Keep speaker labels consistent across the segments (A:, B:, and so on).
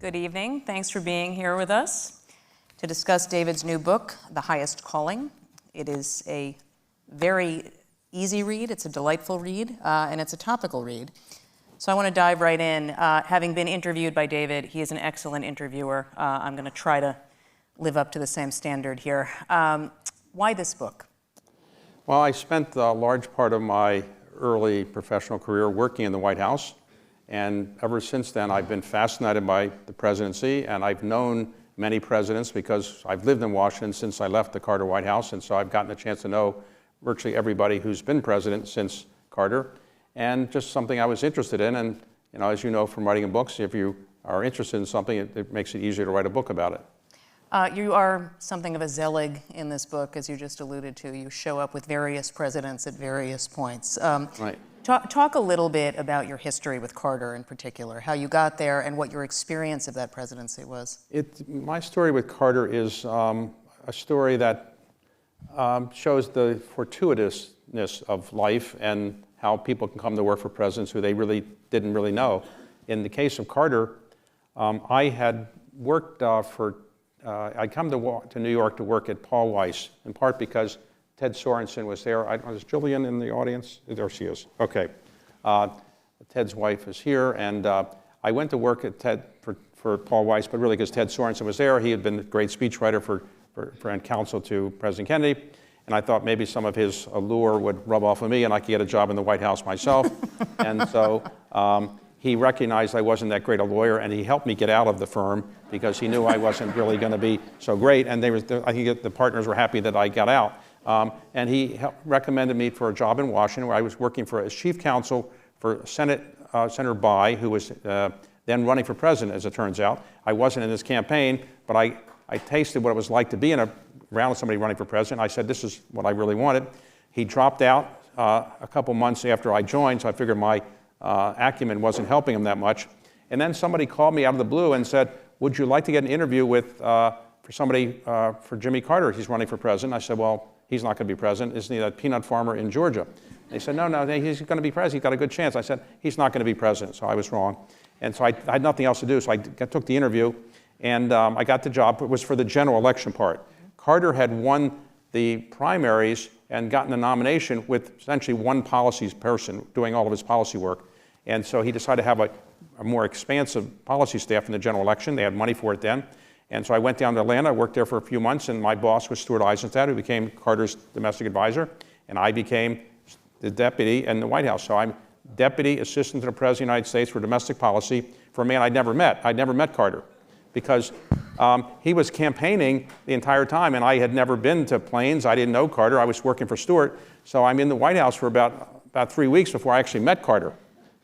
A: Good evening. Thanks for being here with us to discuss David's new book, The Highest Calling. It is a very easy read, it's a delightful read, and it's a topical read. So I want to dive right in. Having been interviewed by David, he is an excellent interviewer. I'm going to try to live up to the same standard here. Why this book?
B: Well, I spent a large part of my early professional career working in the White House. And ever since then, I've been fascinated by the presidency, and I've known many presidents because I've lived in Washington since I left the Carter White House, and so I've gotten a chance to know virtually everybody who's been president since Carter, and just something I was interested in. And as you know from writing books, if you are interested in something, it makes it easier to write a book about it.
A: You are something of a zealot in this book, as you just alluded to. You show up with various presidents at various points.
B: Right.
A: Talk a little bit about your history with Carter in particular, how you got there and what your experience of that presidency was.
B: My story with Carter is a story that shows the fortuitousness of life and how people can come to work for presidents who they really didn't really know. In the case of Carter, I had worked I'd come to New York to work at Paul Weiss, in part because Ted Sorensen was there. Is Jillian in the audience? There she is. Okay. Ted's wife is here, and I went to work at Ted for Paul Weiss, but really because Ted Sorensen was there. He had been a great speechwriter and counsel to President Kennedy, and I thought maybe some of his allure would rub off on me, and I could get a job in the White House myself. And so he recognized I wasn't that great a lawyer, and he helped me get out of the firm because he knew I wasn't really going to be so great, and I think the partners were happy that I got out. And he recommended me for a job in Washington where I was working as chief counsel for Senator Bayh, who was then running for president, as it turns out. I wasn't in his campaign, but I tasted what it was like to be around somebody running for president. I said, this is what I really wanted. He dropped out a couple months after I joined, so I figured my acumen wasn't helping him that much. And then somebody called me out of the blue and said, would you like to get an interview for Jimmy Carter? He's running for president. I said, well, he's not going to be president. Isn't he that peanut farmer in Georgia? They said, no, he's going to be president. He's got a good chance. I said, he's not going to be president. So I was wrong. And so I had nothing else to do. So I took the interview, and I got the job. It was for the general election part. Carter had won the primaries and gotten the nomination with essentially one policy person doing all of his policy work. And so he decided to have a more expansive policy staff in the general election. They had money for it then. And so I went down to Atlanta, I worked there for a few months, and my boss was Stuart Eisenstadt, who became Carter's domestic advisor, and I became the deputy in the White House. So I'm deputy assistant to the President of the United States for domestic policy for a man I'd never met. I'd never met Carter because he was campaigning the entire time, and I had never been to Plains. I didn't know Carter. I was working for Stuart. So I'm in the White House for about 3 weeks before I actually met Carter.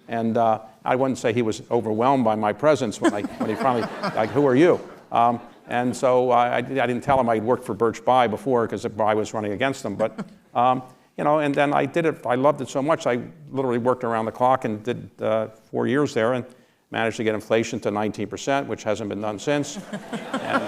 B: And I wouldn't say he was overwhelmed by my presence when he finally, like, who are you? And so I didn't tell him I'd worked for Birch Bayh before because Bayh was running against him. But, and then I did it. I loved it so much. I literally worked around the clock and did 4 years there and managed to get inflation to 19%, which hasn't been done since. And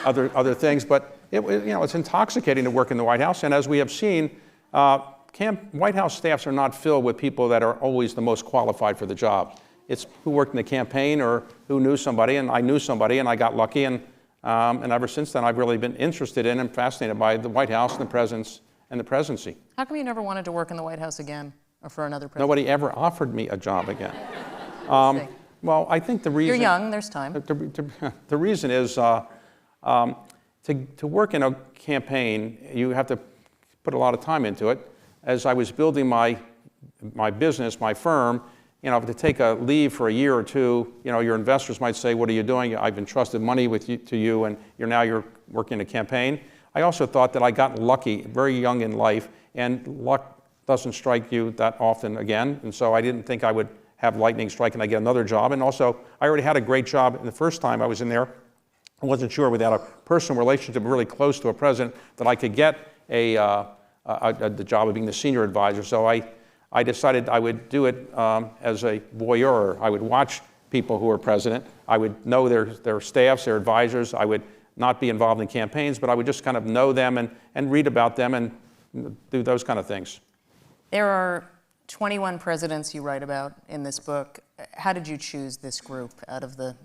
B: other things. But it's intoxicating to work in the White House. And as we have seen, White House staffs are not filled with people that are always the most qualified for the job. It's who worked in the campaign or who knew somebody, and I knew somebody, and I got lucky, and ever since then I've really been interested in and fascinated by the White House and the presidents and the presidency.
A: How come you never wanted to work in the White House again or for another president?
B: Nobody ever offered me a job again. Well, I think the reason...
A: You're young, there's time.
B: The reason is to work in a campaign, you have to put a lot of time into it. As I was building my business, my firm, to take a leave for a year or two, your investors might say, what are you doing? I've entrusted money to you, and you're working a campaign. I also thought that I got lucky very young in life, and luck doesn't strike you that often again. And so I didn't think I would have lightning strike and I get another job. And also, I already had a great job the first time I was in there. I wasn't sure without a personal relationship really close to a president that I could get the job of being the senior advisor. So I decided I would do it as a voyeur. I would watch people who were president. I would know their staffs, their advisors. I would not be involved in campaigns, but I would just kind of know them and read about them and do those kind of things.
A: There are 21 presidents you write about in this book. how did you choose this group out of the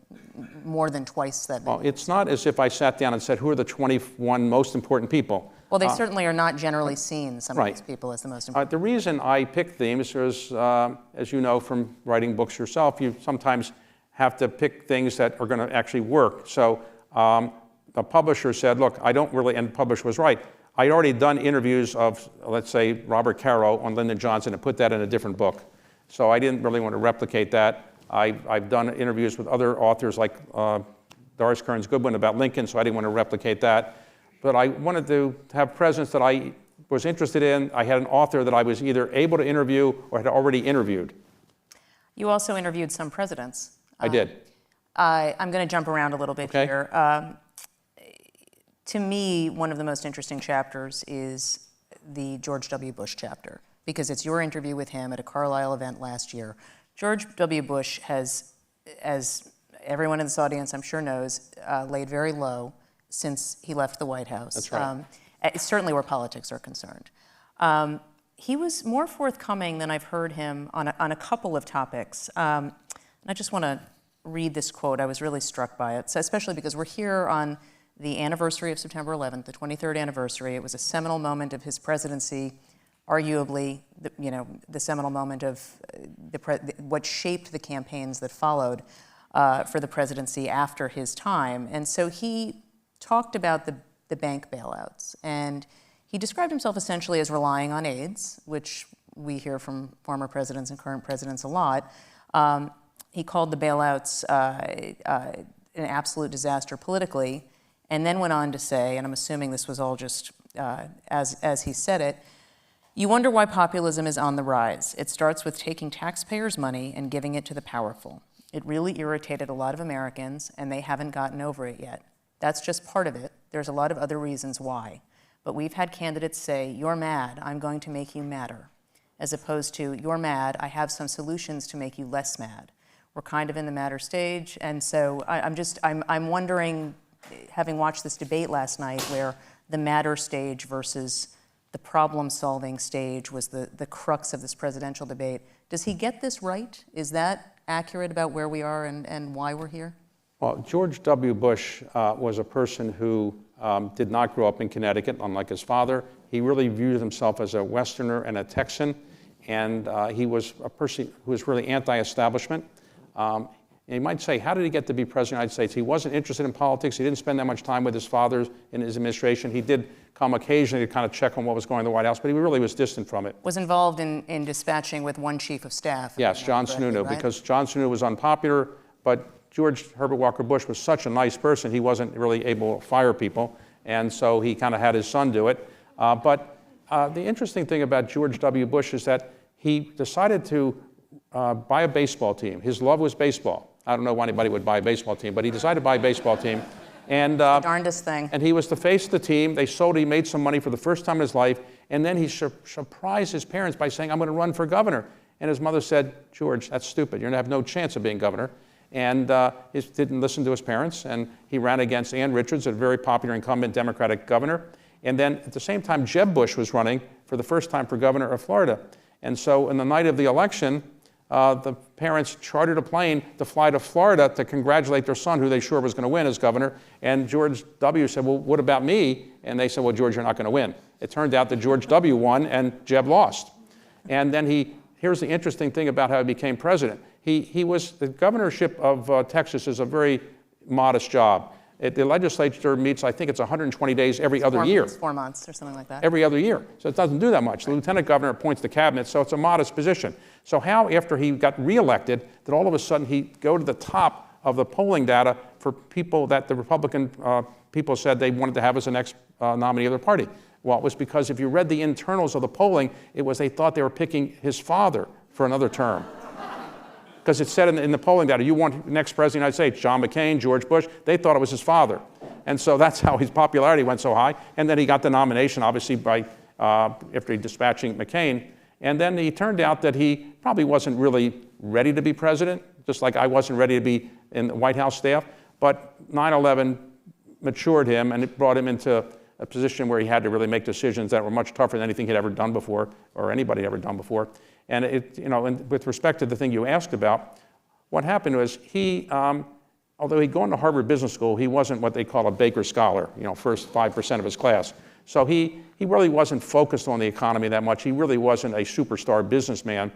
A: more than twice that?
B: Well, it's not as if I sat down and said, who are the 21 most important people?
A: Well, they certainly are not generally seen, some of these people, as the most important.
B: The reason I picked themes is, as you know from writing books yourself, you sometimes have to pick things that are going to actually work. So the publisher said, look, I don't really, and the publisher was right, I'd already done interviews of, let's say, Robert Caro on Lyndon Johnson and put that in a different book. So I didn't really want to replicate that. I've done interviews with other authors like Doris Kearns Goodwin about Lincoln, so I didn't want to replicate that. But I wanted to have presidents that I was interested in. I had an author that I was either able to interview or had already interviewed.
A: You also interviewed some presidents.
B: I did.
A: I'm going to jump around a little bit here. To me, one of the most interesting chapters is the George W. Bush chapter, because it's your interview with him at a Carlisle event last year. George W. Bush has, as everyone in this audience I'm sure knows, laid very low since he left the White House.
B: That's right.
A: Certainly where politics are concerned. He was more forthcoming than I've heard him on a couple of topics. And I just want to read this quote. I was really struck by it, so especially because we're here on the anniversary of September 11th, the 23rd anniversary. It was a seminal moment of his presidency, arguably the seminal moment of what shaped the campaigns that followed for the presidency after his time. And so he talked about the bank bailouts, and he described himself essentially as relying on aids, which we hear from former presidents and current presidents a lot. He called the bailouts an absolute disaster politically, and then went on to say, and I'm assuming this was all just as he said it, "You wonder why populism is on the rise. It starts with taking taxpayers' money and giving it to the powerful. It really irritated a lot of Americans, and they haven't gotten over it yet. That's just part of it. There's a lot of other reasons why. But we've had candidates say, 'You're mad, I'm going to make you madder,' as opposed to, 'You're mad, I have some solutions to make you less mad.' We're kind of in the madder stage." And so I'm wondering, having watched this debate last night where the madder stage versus the problem-solving stage was the crux of this presidential debate, does he get this right? Is that accurate about where we are and why we're here?
B: Well, George W. Bush was a person who did not grow up in Connecticut, unlike his father. He really viewed himself as a Westerner and a Texan, and he was a person who was really anti-establishment. And you might say, how did he get to be president of the United States? He wasn't interested in politics. He didn't spend that much time with his father in his administration. He did come occasionally to kind of check on what was going on in the White House, but he really was distant from it.
A: Was involved in dispatching with one chief of staff.
B: Yes, John Sununu,
A: right?
B: because John Sununu was unpopular, but George Herbert Walker Bush was such a nice person, he wasn't really able to fire people, and so he kind of had his son do it. But the interesting thing about George W. Bush is that he decided to buy a baseball team. His love was baseball. I don't know why anybody would buy a baseball team, but he decided to buy a baseball team. And,
A: the darndest thing.
B: And he was the face of the team. They sold, he made some money for the first time in his life, and then he surprised his parents by saying, "I'm going to run for governor." And his mother said, "George, that's stupid. You're going to have no chance of being governor." And he didn't listen to his parents, and he ran against Ann Richards, a very popular incumbent Democratic governor. And then at the same time, Jeb Bush was running for the first time for governor of Florida. And so on the night of the election, the parents chartered a plane to fly to Florida to congratulate their son, who they sure was going to win as governor. And George W. said, "Well, what about me?" And they said, "Well, George, you're not going to win." It turned out that George W. won and Jeb lost. And then here's the interesting thing about how he became president. The governorship of Texas is a very modest job. The legislature meets, I think it's 120 days every other year.
A: 4 months or something like that.
B: Every other year. So it doesn't do that much. The lieutenant governor appoints the cabinet, so it's a modest position. So how, after he got reelected, did all of a sudden he go to the top of the polling data for people that the Republican people said they wanted to have as the next nominee of their party? Well, it was because if you read the internals of the polling, it was they thought they were picking his father for another term. Because it said in the polling data, you want next president of the United States, John McCain, George Bush. They thought it was his father. And so that's how his popularity went so high. And then he got the nomination, obviously, after dispatching McCain. And then it turned out that he probably wasn't really ready to be president, just like I wasn't ready to be in the White House staff. But 9/11 matured him, and it brought him into a position where he had to really make decisions that were much tougher than anything he'd ever done before, or anybody ever done before. And and with respect to the thing you asked about, what happened was he, although he'd gone to Harvard Business School, he wasn't what they call a Baker Scholar, first 5% of his class. So he really wasn't focused on the economy that much. He really wasn't a superstar businessman.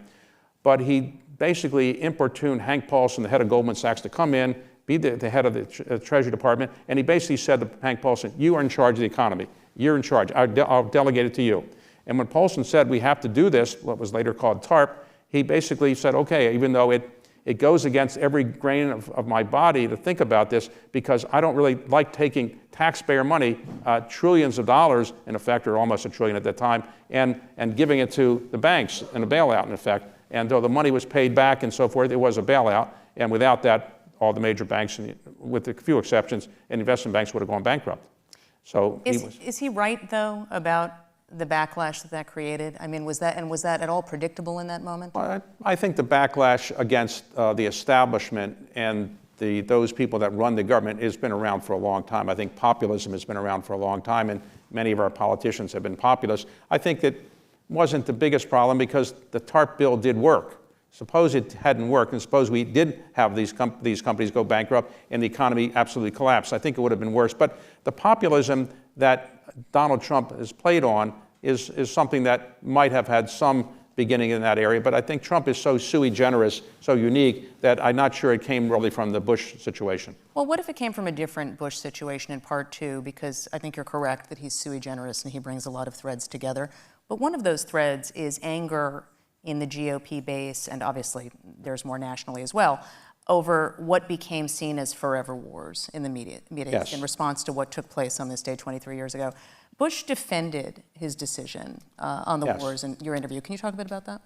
B: But he basically importuned Hank Paulson, the head of Goldman Sachs, to come in, be the head of the Treasury Department, and he basically said to Hank Paulson, you are in charge of the economy. You're in charge. I'll delegate it to you. And when Paulson said we have to do this, what was later called TARP, he basically said, okay, even though it goes against every grain of my body to think about this, because I don't really like taking taxpayer money, trillions of dollars, in effect, or almost $1 trillion at that time, and giving it to the banks in a bailout, in effect. And though the money was paid back and so forth, it was a bailout. And without that, all the major banks, with a few exceptions, and investment banks would have gone bankrupt. So
A: is he right, though, about the backlash that created? I mean, was that at all predictable in that moment?
B: Well, I think the backlash against the establishment and those people that run the government has been around for a long time. I think populism has been around for a long time, and many of our politicians have been populist. I think that wasn't the biggest problem because the TARP bill did work. Suppose it hadn't worked, and suppose we did have these companies go bankrupt and the economy absolutely collapsed. I think it would have been worse. But the populism that Donald Trump has played on is something that might have had some beginning in that area. But I think Trump is so sui generis, so unique, that I'm not sure it came really from the Bush situation.
A: Well, what if it came from a different Bush situation in part two? Because I think you're correct that he's sui generis and he brings a lot of threads together. But one of those threads is anger in the GOP base, and obviously there's more nationally as well, over what became seen as forever wars in the media
B: Yes.
A: in response to what took place on this day 23 years ago. Bush defended his decision on the
B: Yes.
A: wars in your interview. Can you talk a bit about that?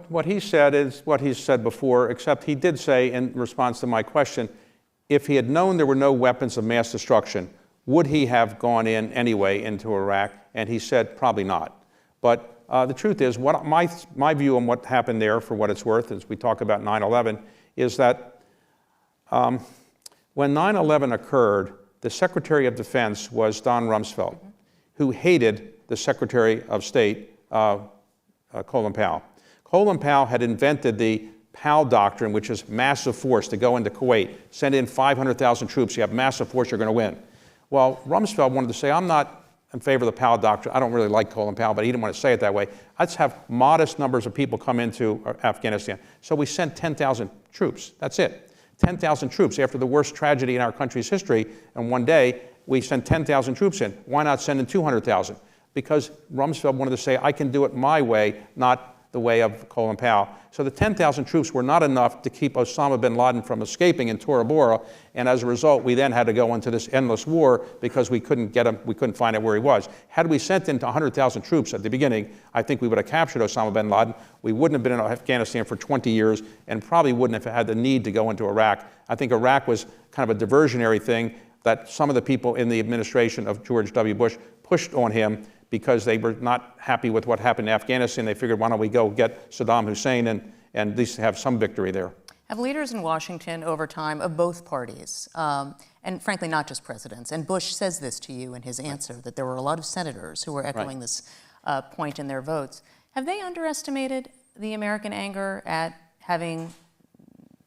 B: What he said is what he's said before, except he did say in response to my question, if he had known there were no weapons of mass destruction, would he have gone in anyway into Iraq? And he said probably not. But the truth is, what my view on what happened there, for what it's worth, as we talk about 9/11, is that when 9/11 occurred, the Secretary of Defense was Don Rumsfeld, who hated the Secretary of State, Colin Powell. Colin Powell had invented the Powell Doctrine, which is massive force to go into Kuwait, send in 500,000 troops, you have massive force, you're going to win. Well, Rumsfeld wanted to say, I'm not in favor of the Powell Doctrine. I don't really like Colin Powell, but he didn't want to say it that way. Let's have modest numbers of people come into Afghanistan. So we sent 10,000 troops. That's it. 10,000 troops after the worst tragedy in our country's history. And one day, we sent 10,000 troops in. Why not send in 200,000? Because Rumsfeld wanted to say, I can do it my way, not the way of Colin Powell. So the 10,000 troops were not enough to keep Osama bin Laden from escaping in Tora Bora, and as a result, we then had to go into this endless war because we couldn't get him, we couldn't find out where he was. Had we sent in 100,000 troops at the beginning, I think we would have captured Osama bin Laden. We wouldn't have been in Afghanistan for 20 years and probably wouldn't have had the need to go into Iraq. I think Iraq was kind of a diversionary thing that some of the people in the administration of George W. Bush pushed on him because they were not happy with what happened in Afghanistan. They figured, why don't we go get Saddam Hussein and at least have some victory there.
A: Have leaders in Washington over time of both parties, and frankly not just presidents, and Bush says this to you in his answer, that there were a lot of senators who were echoing this point in their votes. Have they underestimated the American anger at having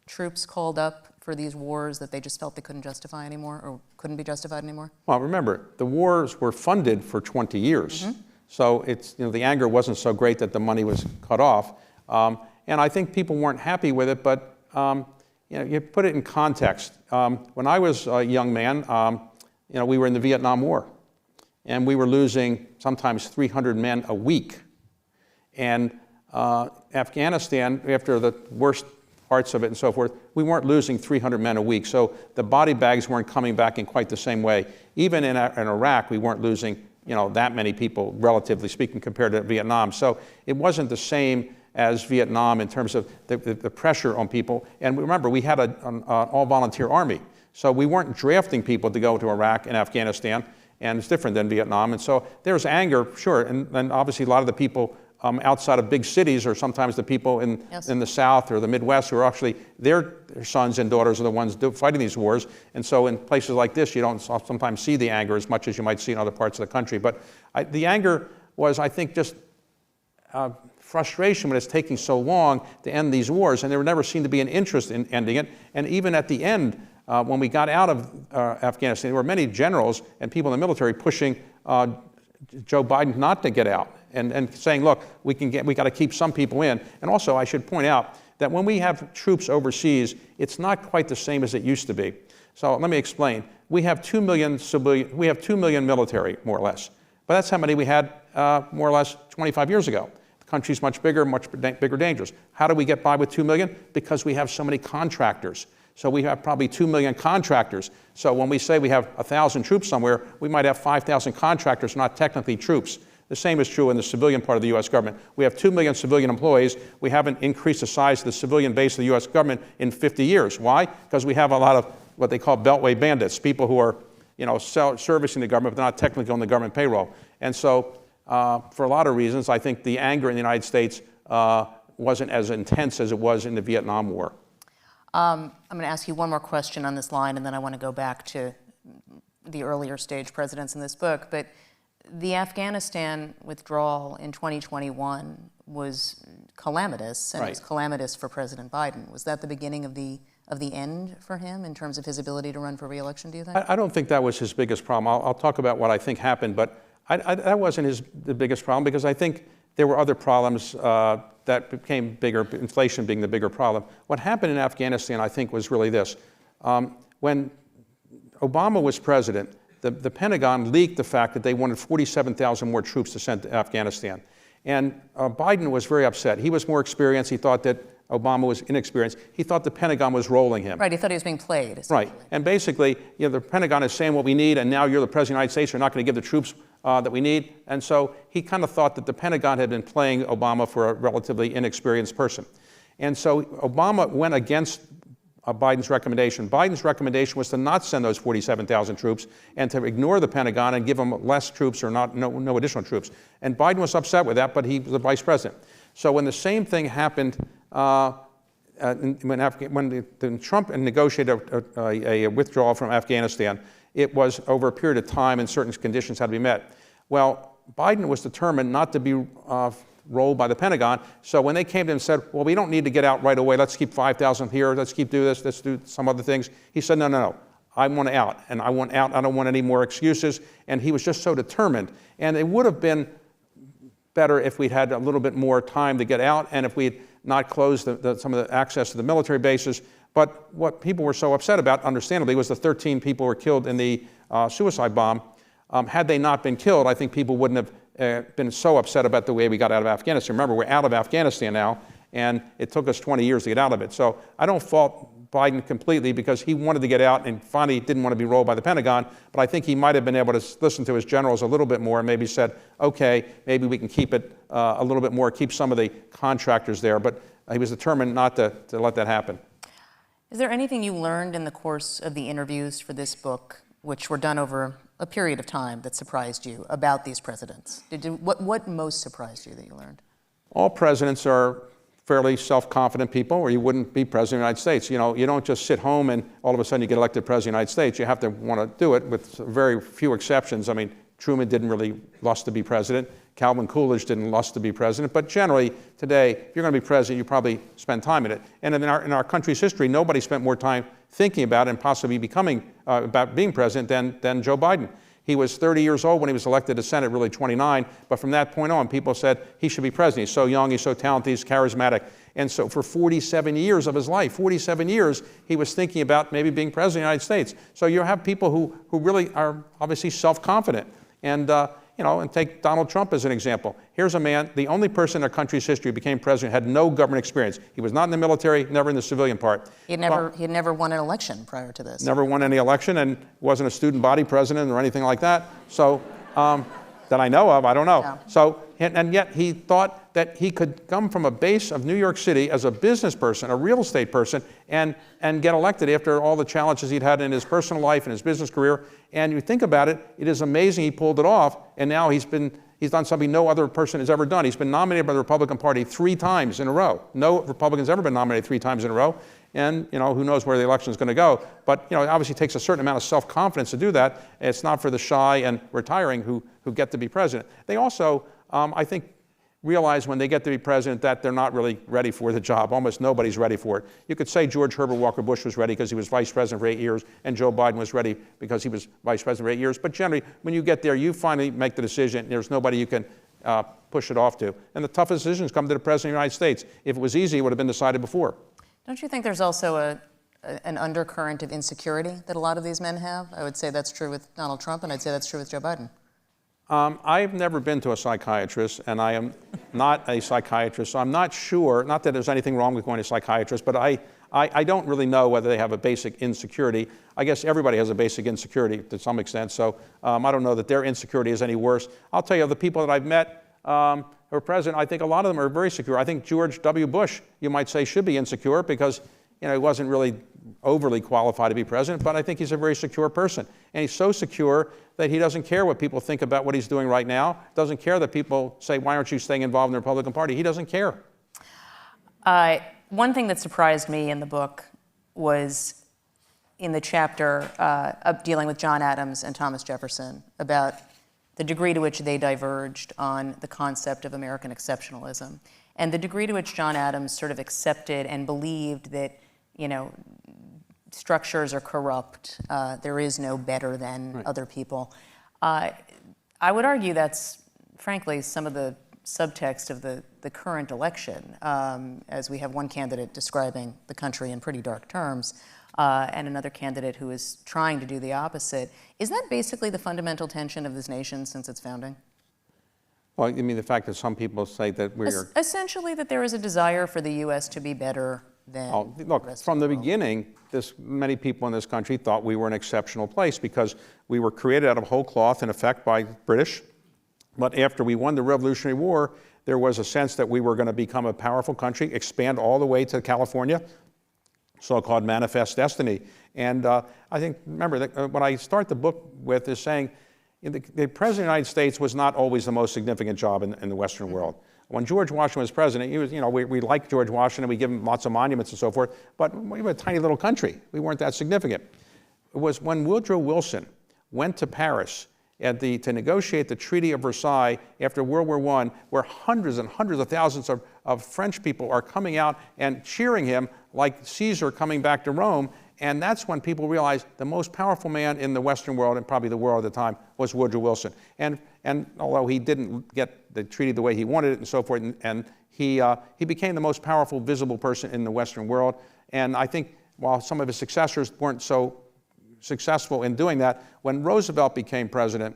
A: troops called up for these wars that they just felt they couldn't justify anymore or couldn't be justified anymore? Well,
B: remember, the wars were funded for 20 years. Mm-hmm. So it's, the anger wasn't so great that the money was cut off. And I think people weren't happy with it, but you put it in context. When I was a young man, we were in the Vietnam War, and we were losing sometimes 300 men a week. And Afghanistan, after the worst parts of it and so forth, we weren't losing 300 men a week. So the body bags weren't coming back in quite the same way. Even in Iraq, we weren't losing that many people, relatively speaking, compared to Vietnam. So it wasn't the same as Vietnam in terms of the pressure on people. And remember, we had an all-volunteer army. So we weren't drafting people to go to Iraq and Afghanistan, and it's different than Vietnam. And so there's anger, sure, and obviously a lot of the people outside of big cities are sometimes the people in the South or the Midwest who are actually, their sons and daughters are the ones fighting these wars. And so in places like this, you don't sometimes see the anger as much as you might see in other parts of the country. But the anger was, I think, just frustration when it's taking so long to end these wars, and there never seemed to be an interest in ending it. And even at the end, when we got out of Afghanistan, there were many generals and people in the military pushing Joe Biden not to get out and saying, look, we got to keep some people in. And also, I should point out that when we have troops overseas, it's not quite the same as it used to be. So let me explain. We have 2 million we have 2 million military, more or less. But that's how many we had more or less 25 years ago. The country's much bigger, much bigger dangers. How do we get by with 2 million? Because we have so many contractors. So we have probably 2 million contractors. So when we say we have 1,000 troops somewhere, we might have 5,000 contractors, not technically troops. The same is true in the civilian part of the U.S. government. We have 2 million civilian employees. We haven't increased the size of the civilian base of the U.S. government in 50 years. Why? Because we have a lot of what they call beltway bandits, people who are, servicing the government, but not technically on the government payroll. And so, for a lot of reasons, I think the anger in the United States wasn't as intense as it was in the Vietnam War.
A: I'm going to ask you one more question on this line, and then I want to go back to the earlier stage presidents in this book. But the Afghanistan withdrawal in 2021 was calamitous, and
B: Right.
A: it was calamitous for President Biden. Was that the beginning of the end for him in terms of his ability to run for re-election, do you think?
B: I don't think that was his biggest problem. I'll talk about what I think happened, but that wasn't the biggest problem, because I think there were other problems that became bigger, inflation being the bigger problem. What happened in Afghanistan, I think, was really this. When Obama was president, the Pentagon leaked the fact that they wanted 47,000 more troops to send to Afghanistan. And Biden was very upset. He was more experienced. He thought that Obama was inexperienced. He thought the Pentagon was rolling him.
A: Right, he thought he was being played,
B: Right, and basically, the Pentagon is saying what we need, and now you're the President of the United States, you're not going to give the troops that we need. And so he kind of thought that the Pentagon had been playing Obama for a relatively inexperienced person. And so Obama went against Biden's recommendation. Biden's recommendation was to not send those 47,000 troops and to ignore the Pentagon and give them less troops or no additional troops. And Biden was upset with that, but he was the vice president. So when the same thing happened, when Trump negotiated a withdrawal from Afghanistan, it was over a period of time and certain conditions had to be met. Well, Biden was determined not to be rolled by the Pentagon. So when they came to him and said, well, we don't need to get out right away. Let's keep 5,000 here. Let's keep do this. Let's do some other things. He said, no. I want out. And I want out. I don't want any more excuses. And he was just so determined. And it would have been better if we'd had a little bit more time to get out and if we'd not closed some of the access to the military bases. But what people were so upset about, understandably, was the 13 people who were killed in the suicide bomb. Had they not been killed, I think people wouldn't have been so upset about the way we got out of Afghanistan. Remember, we're out of Afghanistan now, and it took us 20 years to get out of it. So I don't fault Biden completely, because he wanted to get out and finally didn't want to be rolled by the Pentagon, but I think he might have been able to listen to his generals a little bit more and maybe said, okay, maybe we can keep it a little bit more, keep some of the contractors there, but he was determined not to let that happen.
A: Is there anything you learned in the course of the interviews for this book, which were done over a period of time, that surprised you about these presidents? What most surprised you that you learned?
B: All presidents are fairly self-confident people, or you wouldn't be president of the United States. You don't just sit home and all of a sudden you get elected president of the United States. You have to want to do it, with very few exceptions. I mean, Truman didn't really lust to be president. Calvin Coolidge didn't lust to be president. But generally, today, if you're going to be president, you probably spend time in it. And in our country's history, nobody spent more time thinking about and possibly becoming, about being president than Joe Biden. He was 30 years old when he was elected to Senate, really 29. But from that point on, people said he should be president. He's so young, he's so talented, he's charismatic. And so for 47 years of his life, 47 years, he was thinking about maybe being president of the United States. So you have people who really are obviously self-confident. And, and take Donald Trump as an example. Here's a man, the only person in our country's history who became president, had no government experience. He was not in the military, never in the civilian part.
A: He had never won an election prior to this.
B: Never won any election, and wasn't a student body president or anything like that. So, that I know of, I don't know.
A: Yeah.
B: So, and yet he thought that he could come from a base of New York City as a business person, a real estate person, and get elected after all the challenges he'd had in his personal life and his business career. And you think about it, it is amazing he pulled it off, and now he's done something no other person has ever done. He's been nominated by the Republican Party 3 times in a row. No Republican's ever been nominated 3 times in a row. And, who knows where the election is going to go. But, it obviously takes a certain amount of self-confidence to do that. It's not for the shy and retiring who get to be president. They also, I think, realize when they get to be president that they're not really ready for the job. Almost nobody's ready for it. You could say George Herbert Walker Bush was ready because he was vice president for 8 years, and Joe Biden was ready because he was vice president for 8 years. But generally, when you get there, you finally make the decision. There's nobody you can push it off to. And the toughest decisions come to the president of the United States. If it was easy, it would have been decided before.
A: Don't you think there's also an undercurrent of insecurity that a lot of these men have? I would say that's true with Donald Trump, and I'd say that's true with Joe Biden.
B: I've never been to a psychiatrist, and I am not a psychiatrist, so I'm not sure, not that there's anything wrong with going to a psychiatrist, but I don't really know whether they have a basic insecurity. I guess everybody has a basic insecurity to some extent, so I don't know that their insecurity is any worse. I'll tell you, the people that I've met who are president, I think a lot of them are very secure. I think George W. Bush, you might say, should be insecure because he wasn't really overly qualified to be president, but I think he's a very secure person. And he's so secure that he doesn't care what people think about what he's doing right now, doesn't care that people say, why aren't you staying involved in the Republican Party? He doesn't care.
A: One thing that surprised me in the book was in the chapter dealing with John Adams and Thomas Jefferson about the degree to which they diverged on the concept of American exceptionalism, and the degree to which John Adams sort of accepted and believed that, structures are corrupt, there is no better than other people. I would argue that's, frankly, some of the subtext of the current election, as we have one candidate describing the country in pretty dark terms, and another candidate who is trying to do the opposite. Is that basically the fundamental tension of this nation since its founding?
B: Well, you mean the fact that some people say that we're...
A: Essentially that there is a desire for the U.S. to be better than
B: look, from the beginning, many people in this country thought we were an exceptional place because we were created out of whole cloth, in effect, by British. But after we won the Revolutionary War, there was a sense that we were going to become a powerful country, expand all the way to California, so-called manifest destiny. And I think, remember, that what I start the book with is saying the President of the United States was not always the most significant job in the Western world. When George Washington was president, he was, we liked George Washington, we give him lots of monuments and so forth, but we were a tiny little country. We weren't that significant. It was when Woodrow Wilson went to Paris to negotiate the Treaty of Versailles after World War I, where hundreds and hundreds of thousands of French people are coming out and cheering him like Caesar coming back to Rome. And that's when people realized the most powerful man in the Western world, and probably the world at the time, was Woodrow Wilson. And although he didn't get the treaty the way he wanted it and so forth, and he became the most powerful, visible person in the Western world. And I think while some of his successors weren't so successful in doing that, when Roosevelt became president,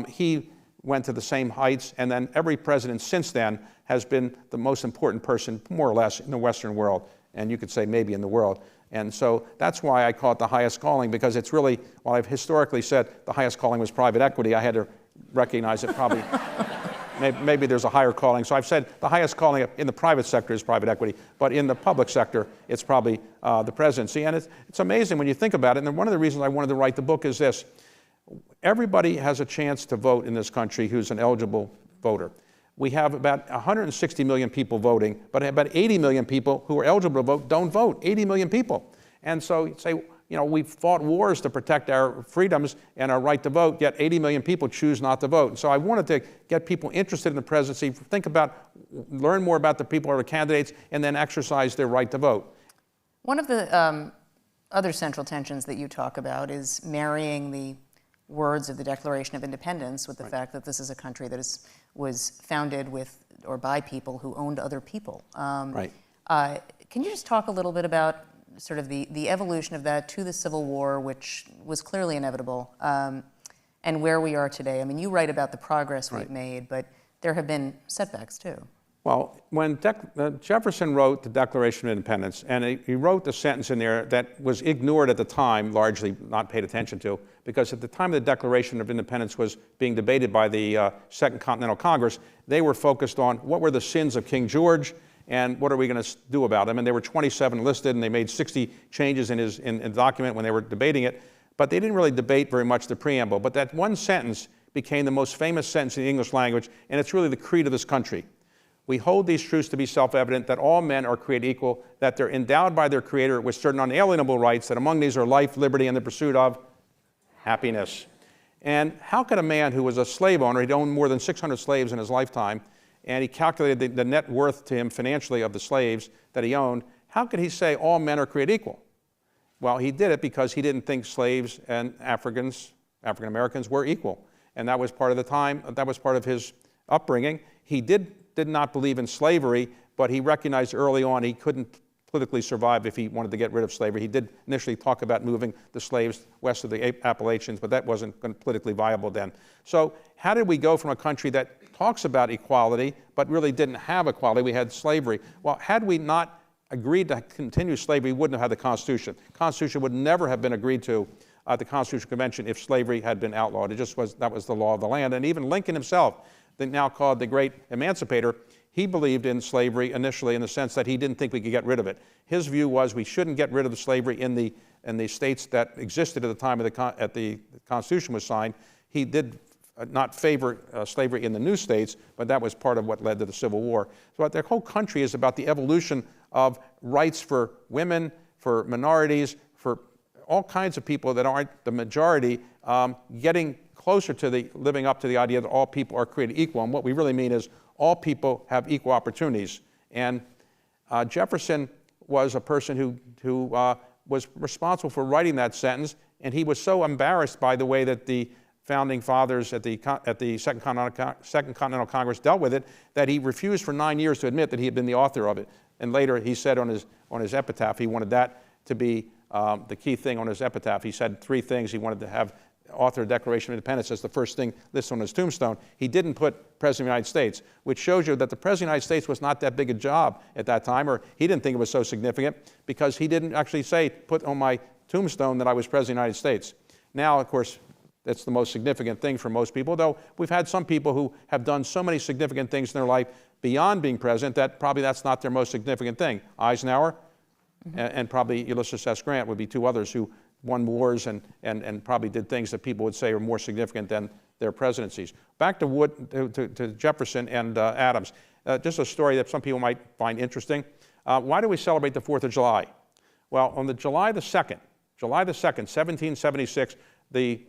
B: he went to the same heights, and then every president since then has been the most important person, more or less, in the Western world, and you could say maybe in the world. And so that's why I call it the highest calling, because it's really, while I've historically said the highest calling was private equity, I had to recognize it probably, maybe there's a higher calling. So I've said the highest calling in the private sector is private equity, but in the public sector, it's probably the presidency. And it's amazing when you think about it. And one of the reasons I wanted to write the book is this. Everybody has a chance to vote in this country who's an eligible voter. We have about 160 million people voting, but about 80 million people who are eligible to vote don't vote, 80 million people. And so you say, we've fought wars to protect our freedoms and our right to vote, yet 80 million people choose not to vote. And so I wanted to get people interested in the presidency, learn more about the people who are candidates, and then exercise their right to vote.
A: One of the other central tensions that you talk about is marrying the words of the Declaration of Independence with the fact that this is a country that was founded with or by people who owned other people. Can you just talk a little bit about sort of the evolution of that to the Civil War, which was clearly inevitable, and where we are today? I mean, you write about the progress we've made, but there have been setbacks too.
B: Well, when Jefferson wrote the Declaration of Independence, and he wrote the sentence in there that was ignored at the time, largely not paid attention to, because at the time the Declaration of Independence was being debated by the Second Continental Congress, they were focused on what were the sins of King George and what are we going to do about them. And there were 27 listed, and they made 60 changes in the document when they were debating it. But they didn't really debate very much the preamble. But that one sentence became the most famous sentence in the English language, and it's really the creed of this country. We hold these truths to be self-evident, that all men are created equal, that they're endowed by their Creator with certain unalienable rights, that among these are life, liberty, and the pursuit of happiness. And how could a man who was a slave owner, he'd owned more than 600 slaves in his lifetime, and he calculated the net worth to him financially of the slaves that he owned, how could he say all men are created equal? Well, he did it because he didn't think slaves and African Americans were equal. And that was part of the time, that was part of his upbringing. He did not believe in slavery, but he recognized early on he couldn't politically survive if he wanted to get rid of slavery. He did initially talk about moving the slaves west of the Appalachians, but that wasn't politically viable then. So how did we go from a country that talks about equality, but really didn't have equality? We had slavery. Well, had we not agreed to continue slavery, we wouldn't have had the Constitution. The Constitution would never have been agreed to at the Constitutional Convention if slavery had been outlawed. It just was, that was the law of the land. And even Lincoln himself, now called the great emancipator, he believed in slavery initially in the sense that he didn't think we could get rid of it. His view was we shouldn't get rid of the slavery in the states that existed at the time of the Constitution was signed. He did not favor slavery in the new states, but that was part of what led to the Civil War. So the whole country is about the evolution of rights for women, for minorities, for all kinds of people that aren't the majority, getting closer to living up to the idea that all people are created equal. And what we really mean is all people have equal opportunities. And Jefferson was a person who was responsible for writing that sentence, and he was so embarrassed by the way that the founding fathers at the Second Continental Congress dealt with it, that he refused for 9 years to admit that he had been the author of it. And later he said on his epitaph, he wanted that to be the key thing on his epitaph. He said 3 things. He wanted to have author of the Declaration of Independence as the first thing listed on his tombstone. He didn't put President of the United States, which shows you that the President of the United States was not that big a job at that time, or he didn't think it was so significant, because he didn't actually say, put on my tombstone that I was President of the United States. Now, of course, that's the most significant thing for most people, though we've had some people who have done so many significant things in their life beyond being president that probably that's not their most significant thing. Eisenhower and probably Ulysses S. Grant would be 2 others who won wars and probably did things that people would say are more significant than their presidencies. Back to Jefferson and Adams. Just a story that some people might find interesting. Why do we celebrate the 4th of July? Well, on July the 2nd, 1776, the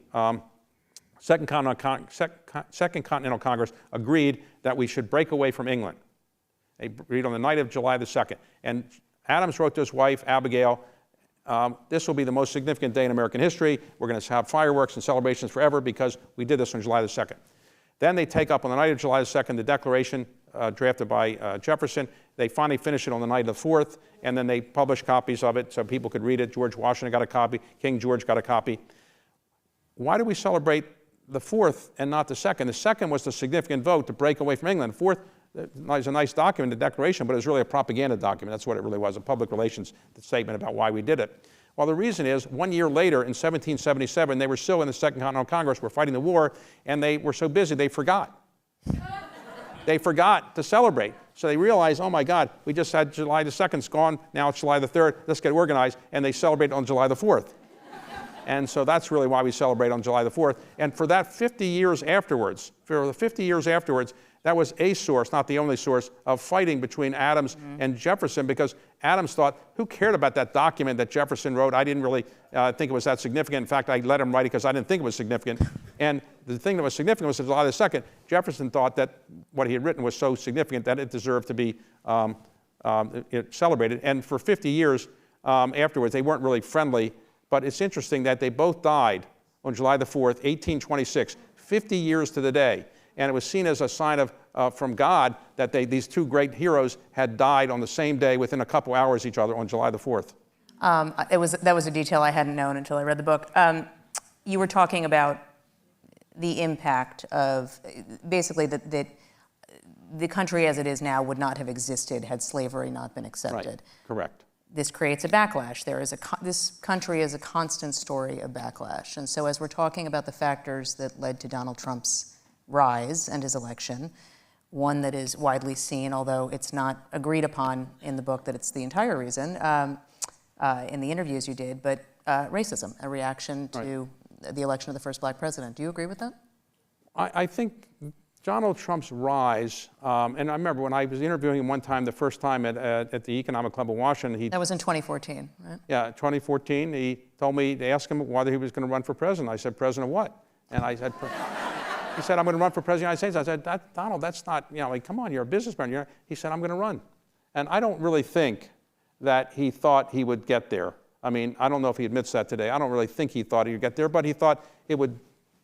B: Second Continental Congress agreed that we should break away from England. They agreed on the night of July the 2nd. And Adams wrote to his wife, Abigail, this will be the most significant day in American history. We're going to have fireworks and celebrations forever because we did this on July the 2nd. Then they take up on the night of July the 2nd the Declaration drafted by Jefferson. They finally finish it on the night of the 4th, and then they publish copies of it so people could read it. George Washington got a copy. King George got a copy. Why do we celebrate the 4th and not the 2nd? The 2nd was the significant vote to break away from England. The 4th is a nice document, the Declaration, but it was really a propaganda document. That's what it really was, a public relations statement about why we did it. Well, the reason is 1 year later, in 1777, they were still in the Second Continental Congress, were fighting the war, and they were so busy they forgot. They forgot to celebrate. So they realized, oh my God, we just had July the 2nd's gone, now it's July the 3rd, let's get organized, and they celebrated on July the 4th. And so that's really why we celebrate on July the 4th. And for that 50 years afterwards, that was a source, not the only source, of fighting between Adams and Jefferson, because Adams thought, who cared about that document that Jefferson wrote? I didn't really think it was that significant. In fact, I let him write it because I didn't think it was significant. And the thing that was significant was July the 2nd. Jefferson thought that what he had written was so significant that it deserved to be celebrated. And for 50 years afterwards, they weren't really friendly. But it's interesting that they both died on July the 4th, 1826, 50 years to the day. And it was seen as a sign of from God that these 2 great heroes had died on the same day within a couple hours each other on July the 4th.
A: That was a detail I hadn't known until I read the book. You were talking about the impact of basically that the country as it is now would not have existed had slavery not been accepted.
B: Right. Correct.
A: This creates a backlash. This country is a constant story of backlash. And so as we're talking about the factors that led to Donald Trump's rise and his election, one that is widely seen, although it's not agreed upon in the book that it's the entire reason, in the interviews you did, but racism, a reaction to the election of the first black president. Do you agree with that?
B: I think Donald Trump's rise, and I remember when I was interviewing him one time, the first time at the Economic Club of Washington.
A: That was in 2014, right?
B: Yeah, 2014. He told me to ask him whether he was going to run for president. I said, president of what? And I said, He said, I'm going to run for president of the United States. I said, Donald, that's not, like, come on, you're a businessman. He said, I'm going to run. And I don't really think that he thought he would get there. I mean, I don't know if he admits that today. I don't really think he thought he would get there, but he thought it would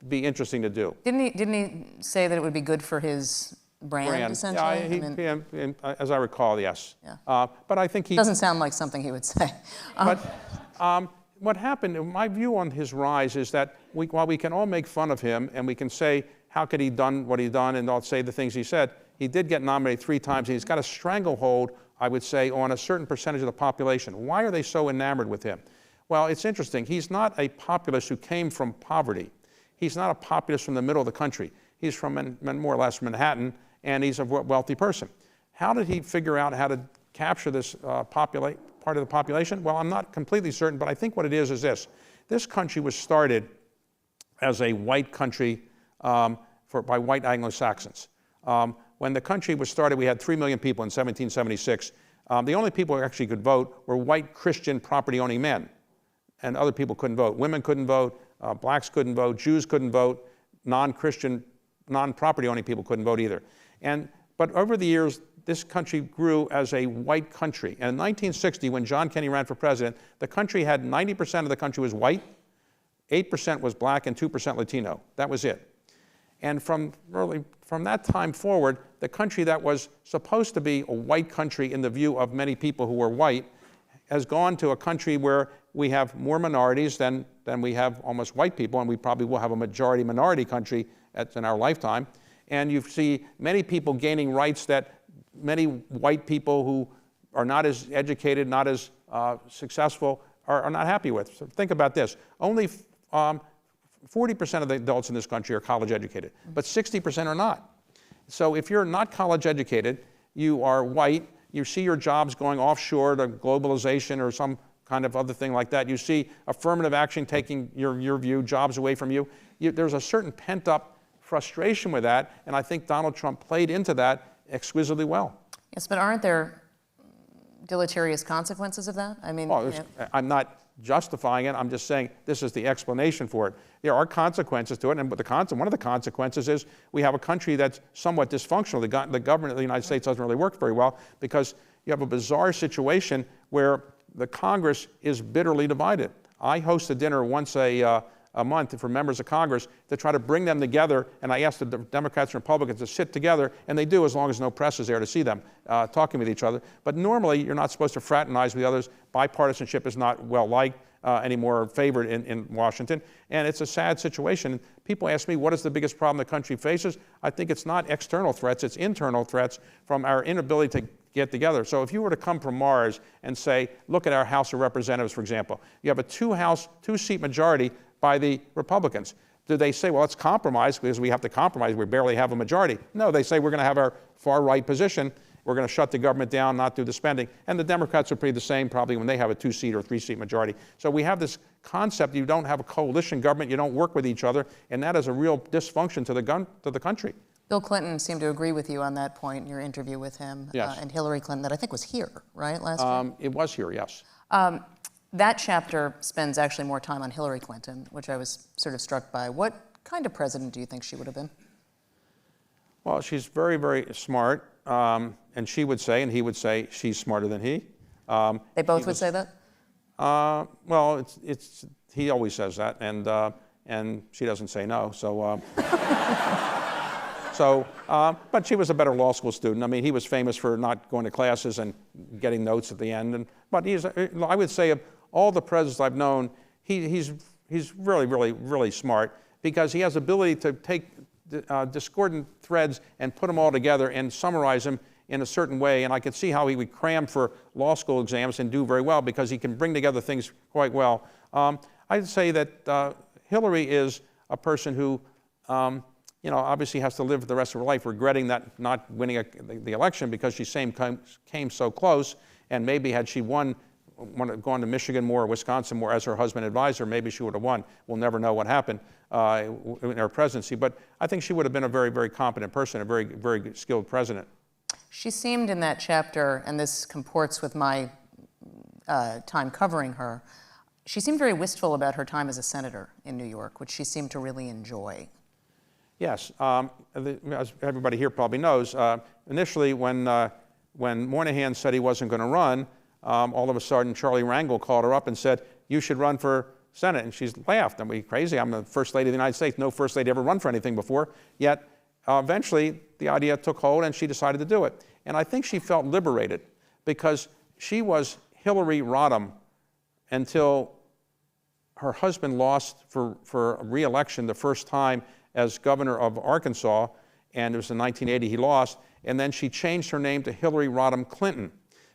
B: be interesting to do.
A: Didn't he say that it would be good for his brand essentially?
B: Yeah, as I recall, yes.
A: Yeah.
B: But I think he...
A: Doesn't sound like something he would say.
B: But what happened, my view on his rise is that while we can all make fun of him and we can say, how could he done what he done, and I'll say the things he said, he did get nominated 3 times, and he's got a stranglehold, I would say, on a certain percentage of the population. Why are they so enamored with him? Well, it's interesting. He's not a populist who came from poverty. He's not a populist from the middle of the country. He's from more or less Manhattan, and he's a wealthy person. How did he figure out how to capture this part of the population? Well, I'm not completely certain, but I think what it is this. This country was started as a white country by white Anglo-Saxons. When the country was started, we had 3 million people in 1776. The only people who actually could vote were white Christian property-owning men, and other people couldn't vote. Women couldn't vote, blacks couldn't vote, Jews couldn't vote, non-Christian, non-property-owning people couldn't vote either. But over the years, this country grew as a white country. And in 1960, when John Kennedy ran for president, the country had 90% of the country was white, 8% was black, and 2% Latino. That was it. And from that time forward, the country that was supposed to be a white country in the view of many people who were white has gone to a country where we have more minorities than we have almost white people, and we probably will have a majority-minority country in our lifetime. And you see many people gaining rights that many white people who are not as educated, not as successful, are not happy with. So think about this. Only 40% of the adults in this country are college educated, but 60% are not. So if you're not college educated, you are white, you see your jobs going offshore to globalization or some kind of other thing like that. You see affirmative action taking your view, jobs away from you. There's a certain pent-up frustration with that, and I think Donald Trump played into that exquisitely well.
A: Yes, but aren't there deleterious consequences of that? I mean,
B: I'm not justifying it. I'm just saying this is the explanation for it. There are consequences to it, and one of the consequences is we have a country that's somewhat dysfunctional. The government of the United States doesn't really work very well because you have a bizarre situation where the Congress is bitterly divided. I host a dinner once a month for members of Congress to try to bring them together, and I ask the Democrats and Republicans to sit together, and they do as long as no press is there to see them talking with each other. But normally, you're not supposed to fraternize with others. Bipartisanship is not well liked anymore, favored in Washington, and it's a sad situation. People ask me, what is the biggest problem the country faces? I think it's not external threats, it's internal threats from our inability to get together. So if you were to come from Mars and say, look at our House of Representatives, for example, you have a two-seat majority by the Republicans. Do they say, well, let's compromise because we have to compromise, we barely have a majority? No, they say we're going to have our far-right position, we're going to shut the government down, not do the spending. And the Democrats would be the same probably when they have a 2-seat or 3-seat majority. So we have this concept, you don't have a coalition government, you don't work with each other, and that is a real dysfunction to the country.
A: Bill Clinton seemed to agree with you on that point in your interview with him.
B: Yes.
A: And Hillary Clinton, that I think was here, right, last year?
B: It was here, yes.
A: That chapter spends actually more time on Hillary Clinton, which I was sort of struck by. What kind of president do you think she would have been?
B: Well, she's very, very smart, and she would say, and he would say, she's smarter than he.
A: They both would say that?
B: Well, he always says that, and she doesn't say no, so... but she was a better law school student. I mean, he was famous for not going to classes and getting notes at the end. But I would say of all the presidents I've known, he's really, really, really smart because he has the ability to take discordant threads and put them all together and summarize them in a certain way. And I could see how he would cram for law school exams and do very well because he can bring together things quite well. I'd say that Hillary is a person who obviously has to live the rest of her life regretting that not winning the election because she came so close, and maybe had she gone to Michigan more or Wisconsin more as her husband advised her, maybe she would have won. We'll never know what happened in her presidency, but I think she would have been a very, very competent person, a very, very skilled president.
A: She seemed in that chapter, and this comports with my time covering her, she seemed very wistful about her time as a senator in New York, which she seemed to really enjoy.
B: Yes. As everybody here probably knows, initially when Moynihan said he wasn't going to run, all of a sudden Charlie Rangel called her up and said, "You should run for Senate." And she laughed. "Are we crazy? I'm the First Lady of the United States. No First Lady ever run for anything before." Yet eventually the idea took hold and she decided to do it. And I think she felt liberated because she was Hillary Rodham until her husband lost for re-election the first time as governor of Arkansas, and it was in 1980 he lost, and then she changed her name to Hillary Rodham Clinton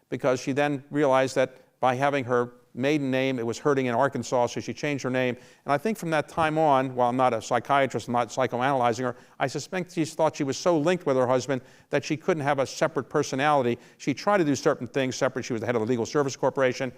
B: because she then realized that by having her maiden name, it was hurting in Arkansas, so she changed her name. And I think from that time on, while I'm not a psychiatrist, I'm not psychoanalyzing her, I suspect she thought she was so linked with her husband that she couldn't have a separate personality. She tried to do certain things separate. She was the head of the Legal Service Corporation.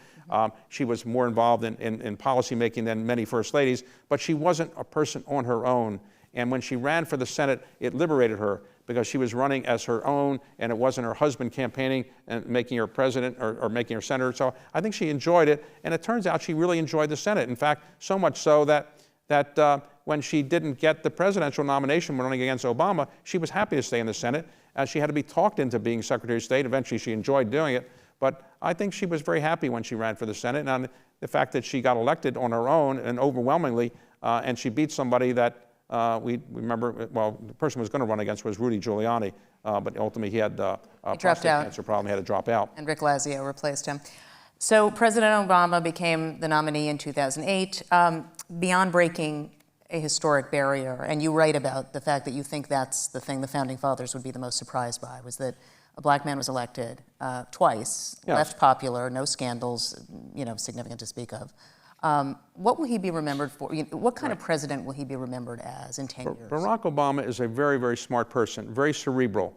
B: She was more involved in policy making than many first ladies, but she wasn't a person on her own. And when she ran for the Senate, it liberated her because she was running as her own, and it wasn't her husband campaigning and making her president or making her senator. So I think she enjoyed it, and it turns out she really enjoyed the Senate. In fact, so much so that when she didn't get the presidential nomination when running against Obama, she was happy to stay in the Senate. She had to be talked into being Secretary of State. Eventually, she enjoyed doing it. But I think she was very happy when she ran for the Senate. And the fact that she got elected on her own and overwhelmingly, and she beat somebody that we remember, well, the person who was going to run against was Rudy Giuliani, but ultimately he had a prostate cancer problem. He had to drop out.
A: And Rick Lazio replaced him. So President Obama became the nominee in 2008, beyond breaking a historic barrier. And you write about the fact that you think that's the thing the Founding Fathers would be the most surprised by, was that a black man was elected twice,
B: yes,
A: left popular, no scandals, significant to speak of. What will he be remembered for? What kind of president will he be remembered as in 10 years?
B: Barack Obama is a very, very smart person, very cerebral.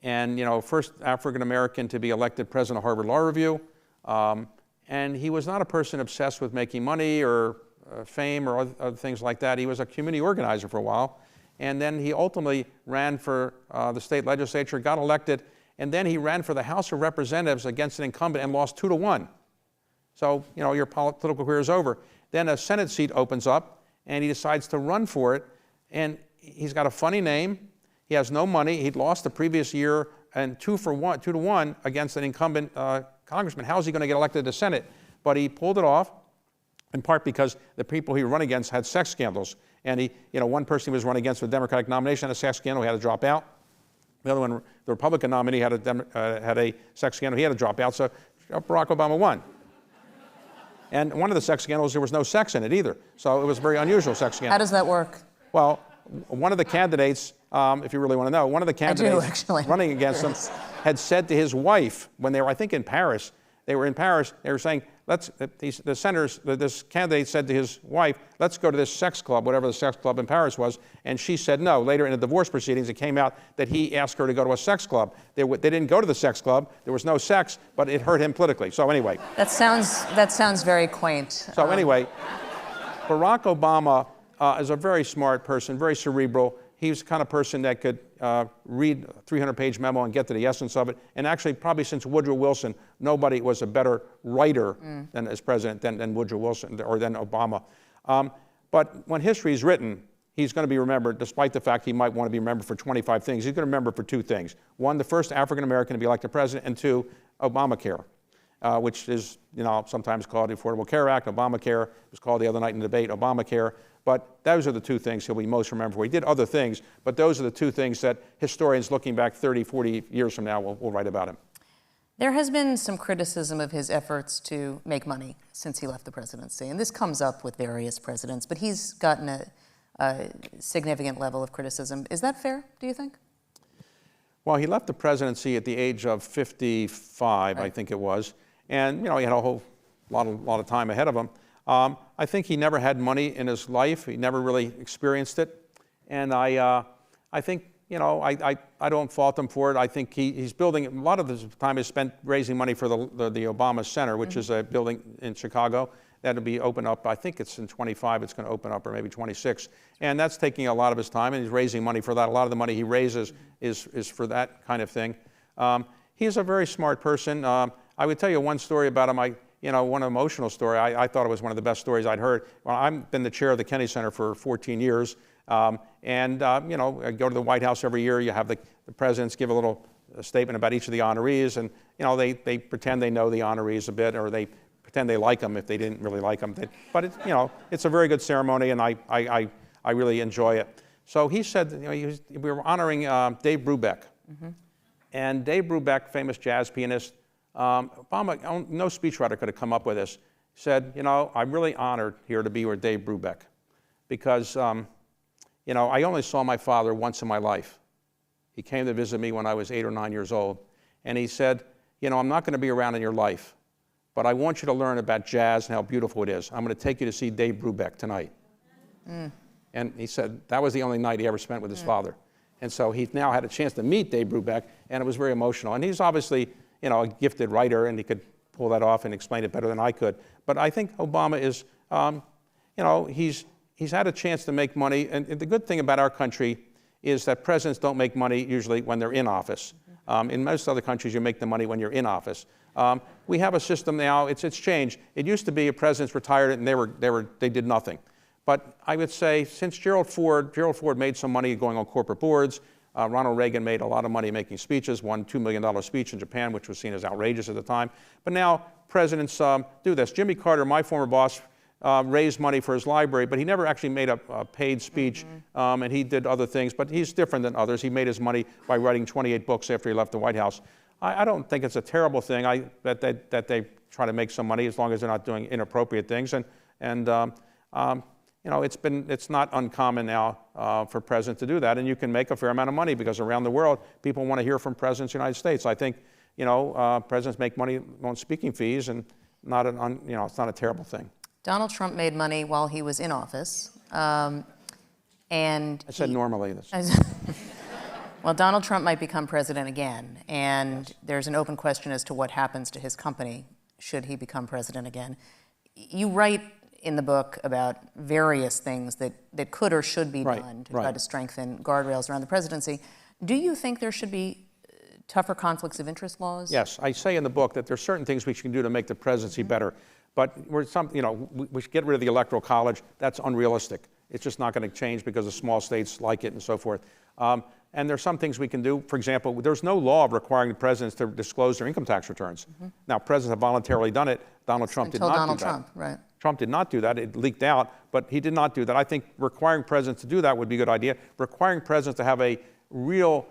B: And, first African-American to be elected president of Harvard Law Review. And he was not a person obsessed with making money or fame or other things like that. He was a community organizer for a while. And then he ultimately ran for the state legislature, got elected, and then he ran for the House of Representatives against an incumbent and lost 2-1. So, your political career is over. Then a Senate seat opens up, and he decides to run for it. And he's got a funny name. He has no money. He'd lost the previous year, and 2-1 against an incumbent congressman. How is he going to get elected to the Senate? But he pulled it off, in part because the people he run against had sex scandals. And one person he was running against with a Democratic nomination had a sex scandal. He had to drop out. The other one, the Republican nominee, had a sex scandal. He had to drop out. So Barack Obama won. And one of the sex scandals, there was no sex in it either. So it was a very unusual sex scandal.
A: How does that work?
B: Well, one of the candidates, if you really want to know, one of the candidates running against him had said to his wife, when they were, I think, in Paris, they were saying, this candidate said to his wife, "Let's go to this sex club," whatever the sex club in Paris was, and she said no. Later in the divorce proceedings, it came out that he asked her to go to a sex club. They didn't go to the sex club. There was no sex, but it hurt him politically. So anyway.
A: That sounds very quaint.
B: So anyway, Barack Obama is a very smart person, very cerebral. He's the kind of person that could read a 300-page memo and get to the essence of it. And actually, probably since Woodrow Wilson, nobody was a better writer than as president than Woodrow Wilson or than Obama. But when history is written, he's going to be remembered, despite the fact he might want to be remembered for 25 things. He's going to remember for 2 things. 1, the first African-American to be elected president, and 2, Obamacare, which is sometimes called the Affordable Care Act. Obamacare, it was called the other night in the debate, Obamacare. But those are the 2 things he'll be most remembered for. He did other things, but those are the 2 things that historians looking back 30, 40 years from now will write about him.
A: There has been some criticism of his efforts to make money since he left the presidency, and this comes up with various presidents, but he's gotten a significant level of criticism. Is that fair, do you think?
B: Well, he left the presidency at the age of 55, right. I think it was, and he had a whole lot of time ahead of him. I think he never had money in his life. He never really experienced it. And I think, I don't fault him for it. I think he's building, a lot of his time is spent raising money for the Obama Center, which is a building in Chicago. That'll be open up, I think it's in 25, it's going to open up, or maybe 26. And that's taking a lot of his time, and he's raising money for that. A lot of the money he raises is for that kind of thing. He's a very smart person. I would tell you one story about him. One emotional story. I thought it was one of the best stories I'd heard. Well, I've been the chair of the Kennedy Center for 14 years. You know, I go to the White House every year. You have the presidents give a little statement about each of the honorees, and you know, they pretend they know the honorees a bit, or they pretend they like them if they didn't really like them. But it's, you know, it's a very good ceremony, and I really enjoy it. So he said, you know, we were honoring Dave Brubeck. And Dave Brubeck, famous jazz pianist, Obama, no speechwriter could have come up with this, said, you know, I'm really honored here to be with Dave Brubeck because, you know, I only saw my father once in my life. He came to visit me when I was 8 or 9 years old. And he said, you know, I'm not going to be around in your life, but I want you to learn about jazz and how beautiful it is. I'm going to take you to see Dave Brubeck tonight. And he said that was the only night he ever spent with his father. And so he's now had a chance to meet Dave Brubeck, and it was very emotional. And he's obviously, you know, a gifted writer, and he could pull that off and explain it better than I could. But I think Obama is, you know, he's had a chance to make money. And the good thing about our country is that presidents don't make money usually when they're in office. In most other countries, you make the money when you're in office. We have a system now, it's changed. It used to be a president's retired and they did nothing. But I would say since Gerald Ford made some money going on corporate boards. Ronald Reagan made a lot of money making speeches, one $2 million speech in Japan, which was seen as outrageous at the time. But now presidents do this. Jimmy Carter, my former boss, raised money for his library, but he never actually made a paid speech, and he did other things. But he's different than others. He made his money by writing 28 books after he left the White House. I don't think it's a terrible thing that they try to make some money as long as they're not doing inappropriate things. You know, it's not uncommon now for presidents to do that, and you can make a fair amount of money because around the world, people want to hear from presidents of the United States. I think, you know, presidents make money on speaking fees, and you know, it's not a terrible thing.
A: Donald Trump made money while he was in office, and
B: I said normally.
A: Well, Donald Trump might become president again, and there's an open question as to what happens to his company should he become president again. You write in the book about various things that could or should be done to try to strengthen guardrails around the presidency. Do you think there should be tougher conflicts of interest laws?
B: Yes, I say in the book that there's certain things we can do to make the presidency better, but you know, we should get rid of the Electoral College. That's unrealistic. It's just not going to change because the small states like it and so forth. And there's some things we can do. For example, there's no law requiring the presidents to disclose their income tax returns. Now, presidents have voluntarily done it. Donald Trump did not do that.
A: Until Donald Trump, right.
B: Trump did not do that. It leaked out, but he did not do that. I think requiring presidents to do that would be a good idea. Requiring presidents to have a real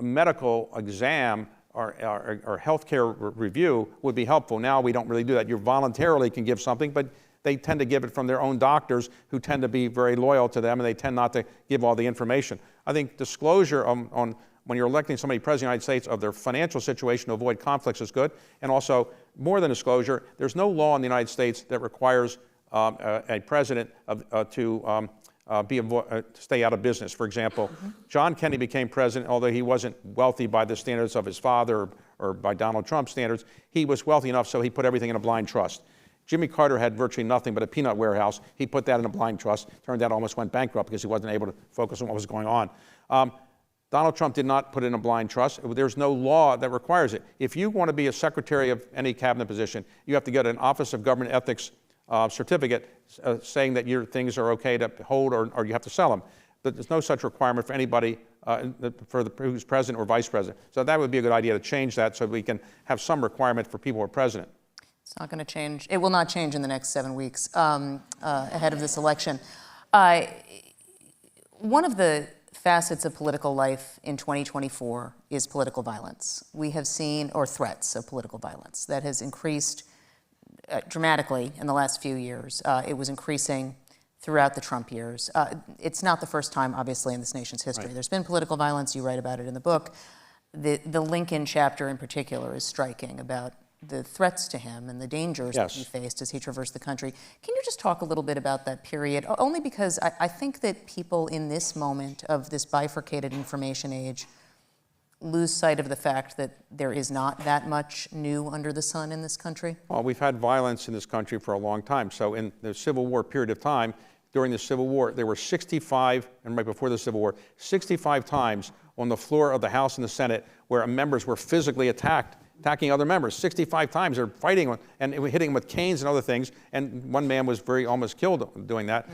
B: medical exam or health care review would be helpful. Now we don't really do that. You voluntarily can give something, but they tend to give it from their own doctors who tend to be very loyal to them, and they tend not to give all the information. I think disclosure on when you're electing somebody president of the United States of their financial situation to avoid conflicts is good. And also, more than disclosure, there's no law in the United States that requires a president to stay out of business. For example, John Kennedy became president, although he wasn't wealthy by the standards of his father or by Donald Trump's standards. He was wealthy enough so he put everything in a blind trust. Jimmy Carter had virtually nothing but a peanut warehouse. He put that in a blind trust. Turned out almost went bankrupt because he wasn't able to focus on what was going on. Donald Trump did not put it in a blind trust. There's no law that requires it. If you want to be a secretary of any cabinet position, you have to get an Office of Government Ethics certificate saying that your things are okay to hold or you have to sell them. But there's no such requirement for anybody who's president or vice president. So that would be a good idea to change that so we can have some requirement for people who are president.
A: It's not going to change. It will not change in the next 7 weeks ahead of this election. One of the facets of political life in 2024 is political violence. We have seen, or threats of political violence, that has increased dramatically in the last few years. It was increasing throughout the Trump years. It's not the first time, obviously, in this nation's history. Right. There's been political violence. You write about it in the book. The Lincoln chapter in particular is striking about the threats to him and the dangers that he faced as he traversed the country. Can you just talk a little bit about that period? Only because I think that people in this moment of this bifurcated information age lose sight of the fact that there is not that much new under the sun in this country.
B: Well, we've had violence in this country for a long time. So in the Civil War period of time, during the Civil War, there were 65, and right before the Civil War, 65 times on the floor of the House and the Senate where members were physically attacking other members. 65 times they're fighting and hitting them with canes and other things, and one man was almost killed doing that.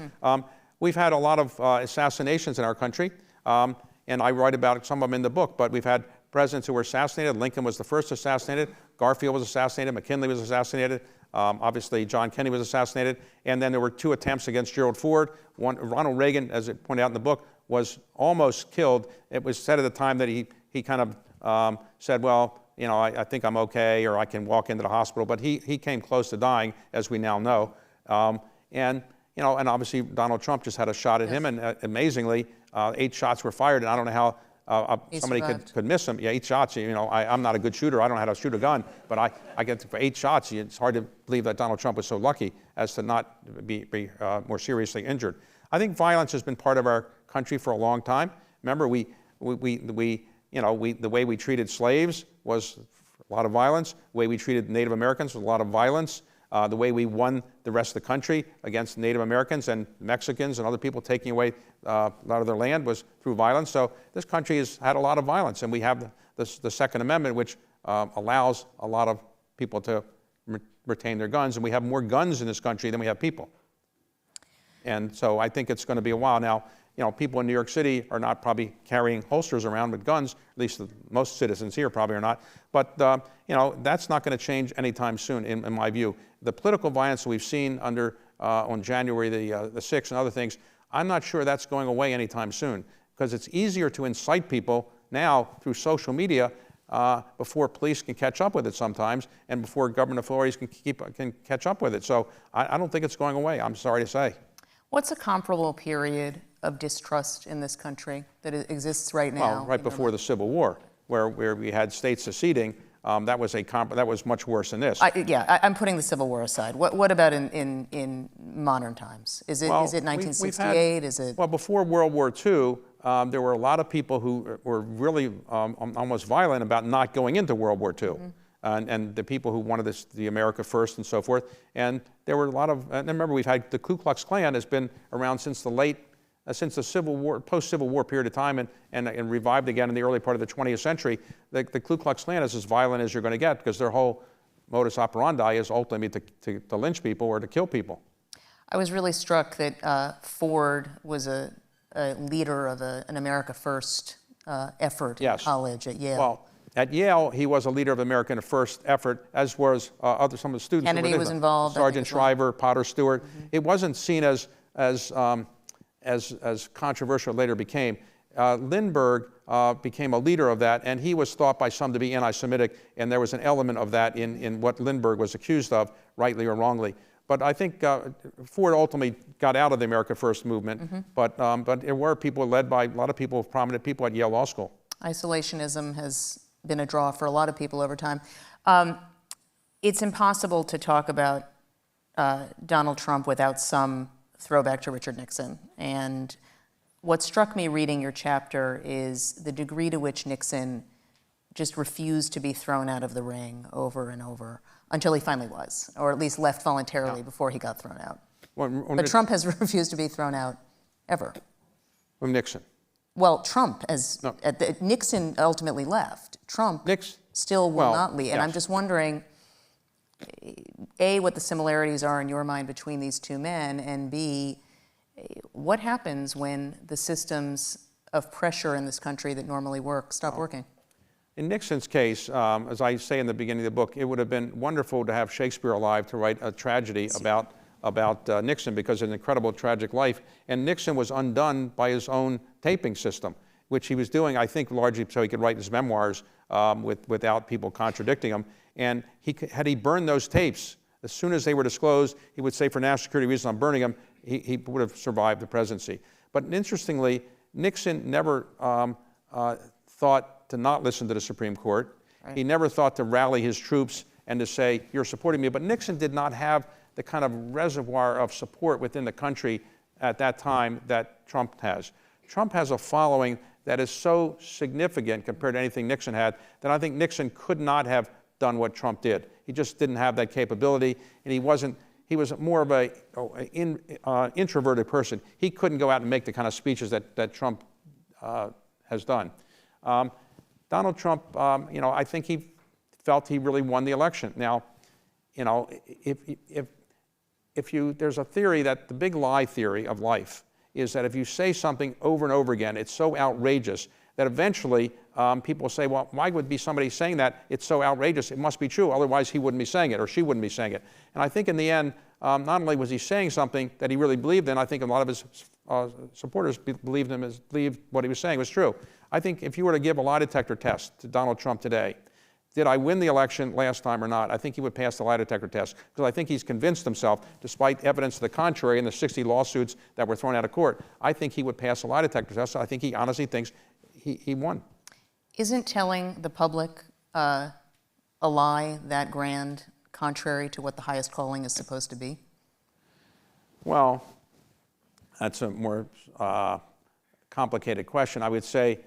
B: we've had a lot of assassinations in our country, and I write about some of them in the book, but we've had presidents who were assassinated. Lincoln was the first assassinated. Garfield was assassinated. McKinley was assassinated. Obviously, John Kennedy was assassinated. And then there were 2 attempts against Gerald Ford. One, Ronald Reagan, as it pointed out in the book, was almost killed. It was said at the time that he kind of said, well, you know, I think I'm okay, or I can walk into the hospital. But he came close to dying, as we now know. And obviously Donald Trump just had a shot at him, and amazingly, 8 shots were fired. And I don't know how somebody could miss him. Yeah, 8 shots. You know, I'm not a good shooter. I don't know how to shoot a gun, but I get for 8 shots. It's hard to believe that Donald Trump was so lucky as to not be more seriously injured. I think violence has been part of our country for a long time. Remember, the way we treated slaves was a lot of violence. The way we treated Native Americans was a lot of violence. The way we won the rest of the country against Native Americans and Mexicans and other people taking away a lot of their land was through violence. So this country has had a lot of violence, and we have the Second Amendment, which allows a lot of people to retain their guns, and we have more guns in this country than we have people. And so I think it's going to be a while. Now, people in New York City are not probably carrying holsters around with guns, at least most citizens here probably are not. But, that's not going to change anytime soon, in my view. The political violence we've seen on January the 6th and other things, I'm not sure that's going away anytime soon, because it's easier to incite people now through social media before police can catch up with it sometimes, and before government authorities can catch up with it. So I don't think it's going away, I'm sorry to say.
A: What's a comparable period of distrust in this country that exists right now?
B: Well, right before the Civil War, where we had states seceding, that was much worse than this.
A: I'm putting the Civil War aside. What about in modern times? Is it 1968?
B: Well, before World War II, there were a lot of people who were really almost violent about not going into World War II. Mm-hmm. And the people who wanted the America First and so forth. And there were a lot of, and remember, we've had the Ku Klux Klan has been around since the Civil War, post-Civil War period of time, and revived again in the early part of the 20th century. The Ku Klux Klan is as violent as you're going to get, because their whole modus operandi is ultimately to lynch people or to kill people.
A: I was really struck that Ford was a leader of an America First effort in college at Yale.
B: Well, at Yale, he was a leader of the American First effort, as was some of the students.
A: Kennedy was involved.
B: Sergeant Shriver, Potter Stewart. Mm-hmm. It wasn't seen as controversial later became. Lindbergh became a leader of that, and he was thought by some to be anti-Semitic, and there was an element of that in what Lindbergh was accused of, rightly or wrongly. But I think Ford ultimately got out of the America First movement, mm-hmm. but there were people led by a lot of people, prominent people at Yale Law School. Isolationism
A: has been a draw for a lot of people over time. It's impossible to talk about Donald Trump without some throwback to Richard Nixon. And what struck me reading your chapter is the degree to which Nixon just refused to be thrown out of the ring over and over until he finally was, or at least left voluntarily before he got thrown out. But Trump has refused to be thrown out ever.
B: From Nixon?
A: Well, Trump, Nixon ultimately left. Trump still will not leave. And I'm just wondering, A, what the similarities are in your mind between these two men, and B, what happens when the systems of pressure in this country that normally work stop working?
B: In Nixon's case, as I say in the beginning of the book, it would have been wonderful to have Shakespeare alive to write a tragedy about Nixon, because of an incredible tragic life. And Nixon was undone by his own taping system, which he was doing, I think, largely so he could write his memoirs without people contradicting him. And had he burned those tapes, as soon as they were disclosed, he would say, for national security reasons, I'm burning them. He would have survived the presidency. But interestingly, Nixon never thought to not listen to the Supreme Court. Right. He never thought to rally his troops and to say, you're supporting me. But Nixon did not have the kind of reservoir of support within the country at that time that Trump has. Trump has a following that is so significant compared to anything Nixon had that I think Nixon could not have done what Trump did. He just didn't have that capability, and he was more of an introverted person. He couldn't go out and make the kind of speeches that Trump has done. Donald Trump, I think he felt he really won the election. Now, there's a theory that the big lie theory of life is that if you say something over and over again, it's so outrageous that eventually people say, well, why would be somebody saying that? It's so outrageous, it must be true, otherwise he wouldn't be saying it or she wouldn't be saying it. And I think in the end, not only was he saying something that he really believed in, I think a lot of his supporters believed what he was saying was true. I think if you were to give a lie detector test to Donald Trump today, did I win the election last time or not? I think he would pass the lie detector test because I think he's convinced himself, despite evidence to the contrary in the 60 lawsuits that were thrown out of court, I think he would pass the lie detector test. So I think he honestly thinks he won.
A: Isn't telling the public a lie that grand contrary to what the highest calling is supposed to be?
B: Well, that's a more complicated question. I would say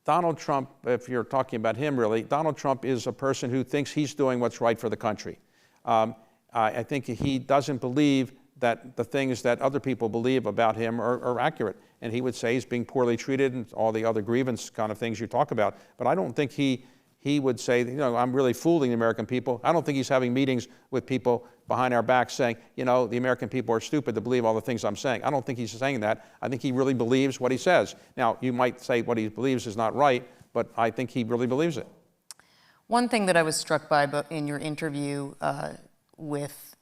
B: Donald Trump, if you're talking about him really, Donald Trump is a person who thinks he's doing what's right for the country. I think he doesn't believe that the things that other people believe about him are accurate. And he would say he's being poorly treated and all the other grievance kind of things you talk about. But I don't think he would say, I'm really fooling the American people. I don't think he's having meetings with people behind our backs saying, the American people are stupid to believe all the things I'm saying. I don't think he's saying that. I think he really believes what he says. Now, you might say what he believes is not right, but I think he really believes it.
A: One thing that I was struck by in your interview with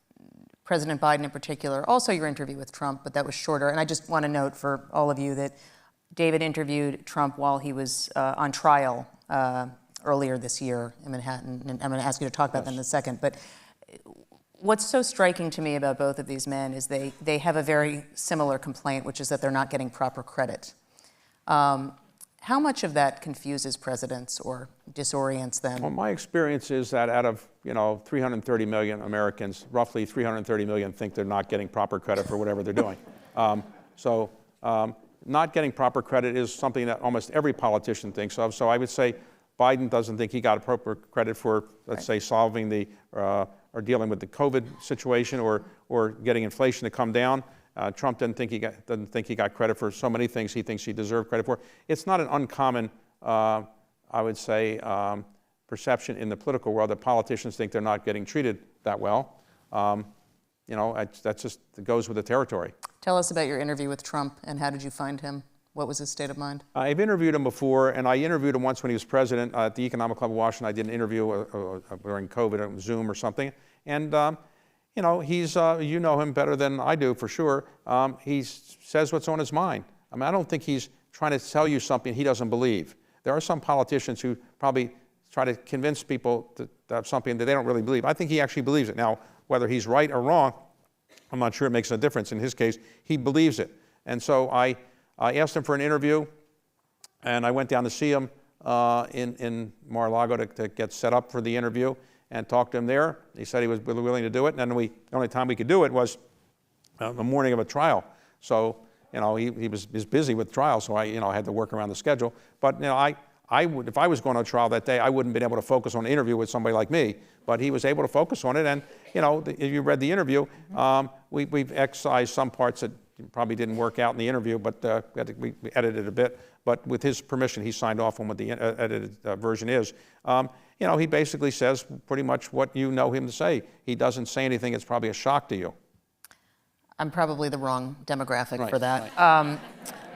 A: President Biden in particular, also your interview with Trump, but that was shorter. And I just want to note for all of you that David interviewed Trump while he was on trial earlier this year in Manhattan, and I'm going to ask you to talk about that in a second. But what's so striking to me about both of these men is they have a very similar complaint, which is that they're not getting proper credit. How much of that confuses presidents or disorients them?
B: Well, my experience is that out of 330 million Americans, roughly 330 million think they're not getting proper credit for whatever they're doing. Not getting proper credit is something that almost every politician thinks of. So I would say Biden doesn't think he got proper credit for, let's say, solving or dealing with the COVID situation or getting inflation to come down. Trump doesn't think he got credit for so many things he thinks he deserved credit for. It's not an uncommon, I would say, perception in the political world that politicians think they're not getting treated that well. That just goes with the territory.
A: Tell us about your interview with Trump and how did you find him? What was his state of mind?
B: I've interviewed him before, and I interviewed him once when he was president at the Economic Club of Washington. I did an interview during COVID on Zoom or something. And, he's, you know him better than I do for sure. He says what's on his mind. I mean, I don't think he's trying to tell you something he doesn't believe. There are some politicians who probably try to convince people to have something that they don't really believe. I think he actually believes it. Now, whether he's right or wrong, I'm not sure it makes a difference. In his case, he believes it. And so I asked him for an interview, and I went down to see him in Mar-a-Lago to get set up for the interview and talked to him there. He said he was willing to do it, and then the only time we could do it was the morning of a trial. So, he was busy with trial, so I had to work around the schedule. But, I would, if I was going to a trial that day, I wouldn't have been able to focus on an interview with somebody like me. But he was able to focus on it, and, if you read the interview, we've excised some parts that probably didn't work out in the interview, but we edited a bit. But with his permission, he signed off on what the edited version is. He basically says pretty much what you know him to say. He doesn't say anything that's probably a shock to you.
A: I'm probably the wrong demographic for that.
B: Right.
A: I'm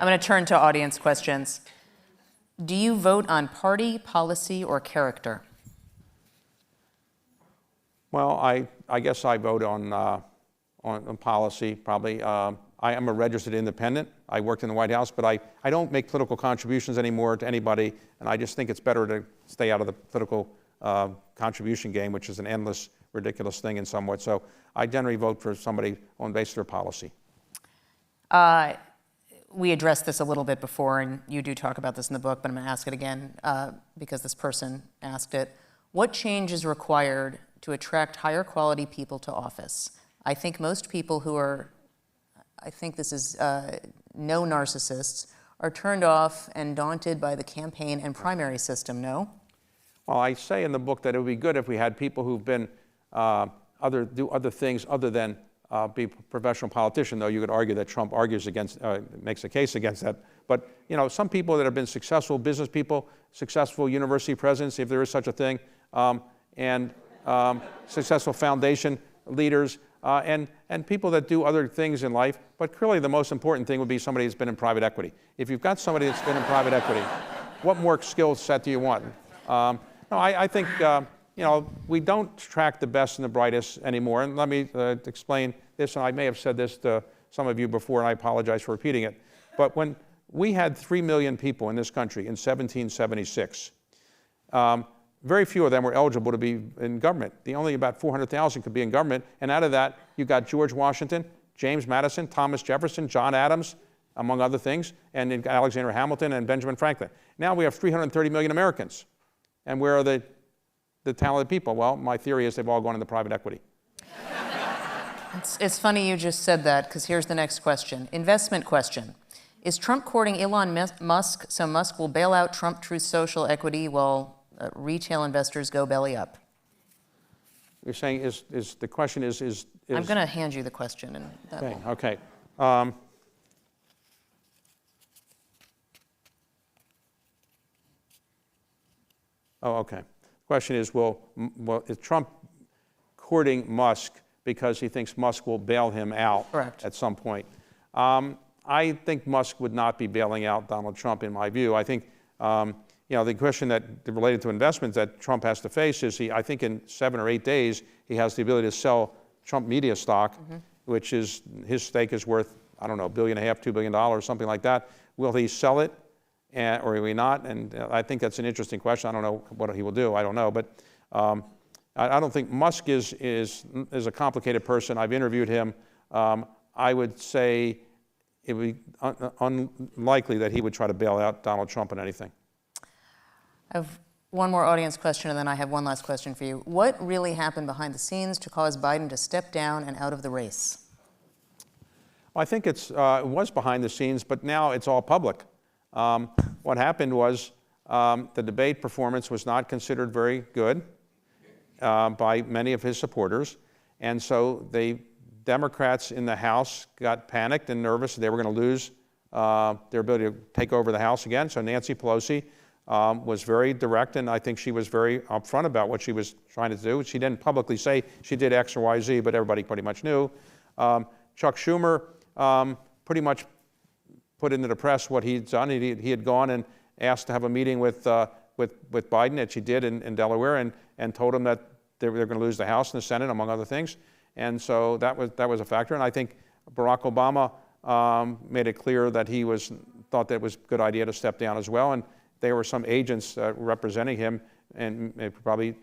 A: going to turn to audience questions. Do you vote on party, policy, or character?
B: Well, I guess I vote on policy, probably. I am a registered independent. I worked in the White House, but I don't make political contributions anymore to anybody, and I just think it's better to stay out of the political contribution game, which is an endless, ridiculous thing in some way. So I generally vote for somebody on basis of their policy.
A: We addressed this a little bit before, and you do talk about this in the book, but I'm going to ask it again because this person asked it. What change is required to attract higher quality people to office? I think most people who are, I think this is no narcissists, are turned off and daunted by the campaign and primary system, no?
B: Well, I say in the book that it would be good if we had people who've been do other things other than be a professional politician, though you could argue that Trump makes a case against that. But, some people that have been successful business people, successful university presidents, if there is such a thing, and successful foundation leaders, and people that do other things in life. But clearly the most important thing would be somebody who's been in private equity. If you've got somebody that's been in private equity, what more skill set do you want? No, I think we don't track the best and the brightest anymore. And let me explain this, and I may have said this to some of you before, and I apologize for repeating it. But when we had 3 million people in this country in 1776, very few of them were eligible to be in government. Only about 400,000 could be in government, and out of that, you got George Washington, James Madison, Thomas Jefferson, John Adams, among other things, and Alexander Hamilton and Benjamin Franklin. Now we have 330 million Americans. And where are the talented people? Well, my theory is they've all gone into private equity.
A: It's funny you just said that, because here's the next question. Investment question. Is Trump courting Elon Musk so Musk will bail out Trump Truth Social equity while retail investors go belly up?
B: You're saying the question is
A: I'm going to hand you the question. And that
B: okay.
A: will...
B: Okay. The question is, is Trump courting Musk because he thinks Musk will bail him out
A: Correct.
B: At some point? I think Musk would not be bailing out Donald Trump, in my view. I think, the question that related to investments that Trump has to face is I think in 7 or 8 days, he has the ability to sell Trump media stock, which is, his stake is worth, I don't know, $1.5 billion, $2 billion, something like that. Will he sell it? Or will he not? And I think that's an interesting question. I don't know what he will do. I don't know. But I don't think Musk is a complicated person. I've interviewed him. I would say it would be unlikely that he would try to bail out Donald Trump on anything.
A: I have one more audience question, and then I have one last question for you. What really happened behind the scenes to cause Biden to step down and out of the race?
B: Well, I think it was behind the scenes, but now it's all public. What happened was the debate performance was not considered very good by many of his supporters, and so the Democrats in the House got panicked and nervous. They were going to lose their ability to take over the House again. So Nancy Pelosi was very direct, and I think she was very upfront about what she was trying to do. She didn't publicly say she did X or Y, Z, but everybody pretty much knew. Chuck Schumer pretty much put into the press what he'd done. He had gone and asked to have a meeting with Biden, that she did in Delaware, and told him that they were going to lose the House and the Senate, among other things. And so that was a factor. And I think Barack Obama made it clear that he thought that it was a good idea to step down as well. And there were some agents representing him, and probably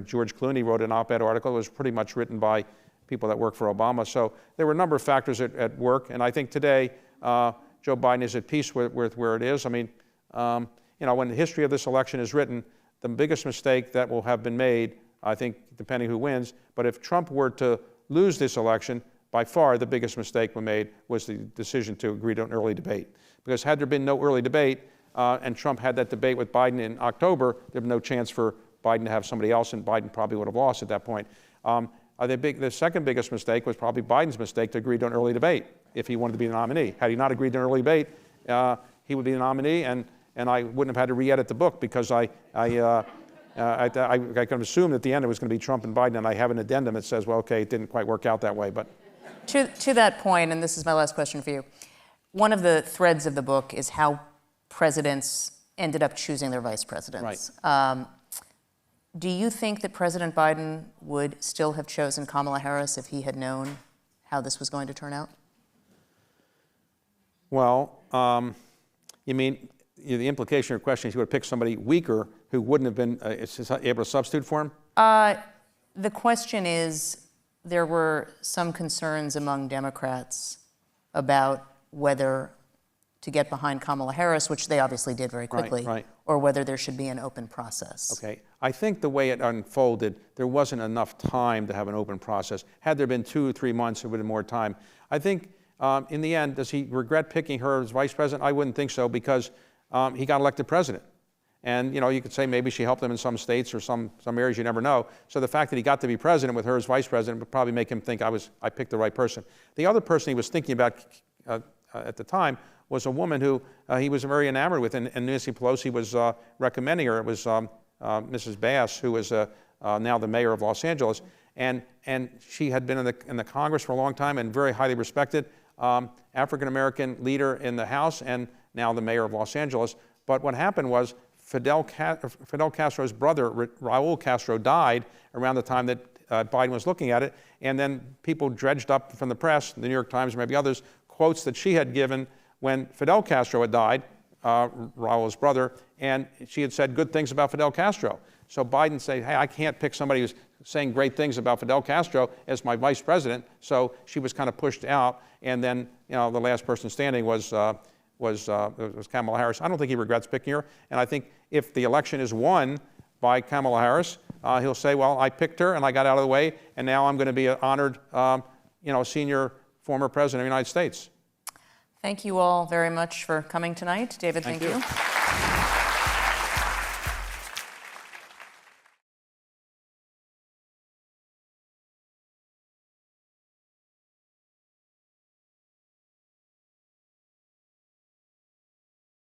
B: George Clooney wrote an op-ed article. It was pretty much written by people that work for Obama. So there were a number of factors at work. And I think today Joe Biden is at peace with where it is. I mean, when the history of this election is written, the biggest mistake that will have been made, I think, depending who wins, but if Trump were to lose this election, by far the biggest mistake made was the decision to agree to an early debate. Because had there been no early debate, and Trump had that debate with Biden in October, there'd be no chance for Biden to have somebody else, and Biden probably would have lost at that point. The second biggest mistake was probably Biden's mistake to agree to an early debate if he wanted to be the nominee. Had he not agreed to an early debate, he would be the nominee, and I wouldn't have had to re-edit the book, because I can assume at the end it was going to be Trump and Biden, and I have an addendum that says, well, okay, it didn't quite work out that way. But
A: to that point, and this is my last question for you, one of the threads of the book is how presidents ended up choosing their vice presidents.
B: Right.
A: Do you think that President Biden would still have chosen Kamala Harris if he had known how this was going to turn out?
B: Well, you mean the implication of your question is he would have picked somebody weaker who wouldn't have been able to substitute for him?
A: The question is, there were some concerns among Democrats about whether to get behind Kamala Harris, which they obviously did very quickly,
B: right.
A: or whether there should be an open process.
B: Okay. I think the way it unfolded, there wasn't enough time to have an open process. Had there been 2 or 3 months, it would have been more time. I think in the end, does he regret picking her as vice president? I wouldn't think so, because he got elected president. And you could say maybe she helped him in some states or some areas, you never know. So the fact that he got to be president with her as vice president would probably make him think I picked the right person. The other person he was thinking about at the time was a woman who he was very enamored with, and Nancy Pelosi was recommending her. It was Mrs. Bass, who is now the mayor of Los Angeles. and she had been in the Congress for a long time and very highly respected African-American leader in the House and now the mayor of Los Angeles. But what happened was Fidel Castro's brother, Raul Castro, died around the time that Biden was looking at it, and then people dredged up from the press, the New York Times or maybe others, quotes that she had given when Fidel Castro had died, Raul's brother, and she had said good things about Fidel Castro. So Biden said, hey, I can't pick somebody who's saying great things about Fidel Castro as my vice president. So she was kind of pushed out, and then the last person standing was Kamala Harris. I don't think he regrets picking her, and I think if the election is won by Kamala Harris, he'll say, well, I picked her and I got out of the way, and now I'm going to be an honored senior former president of the United States.
A: Thank you all very much for coming tonight. David, thank you.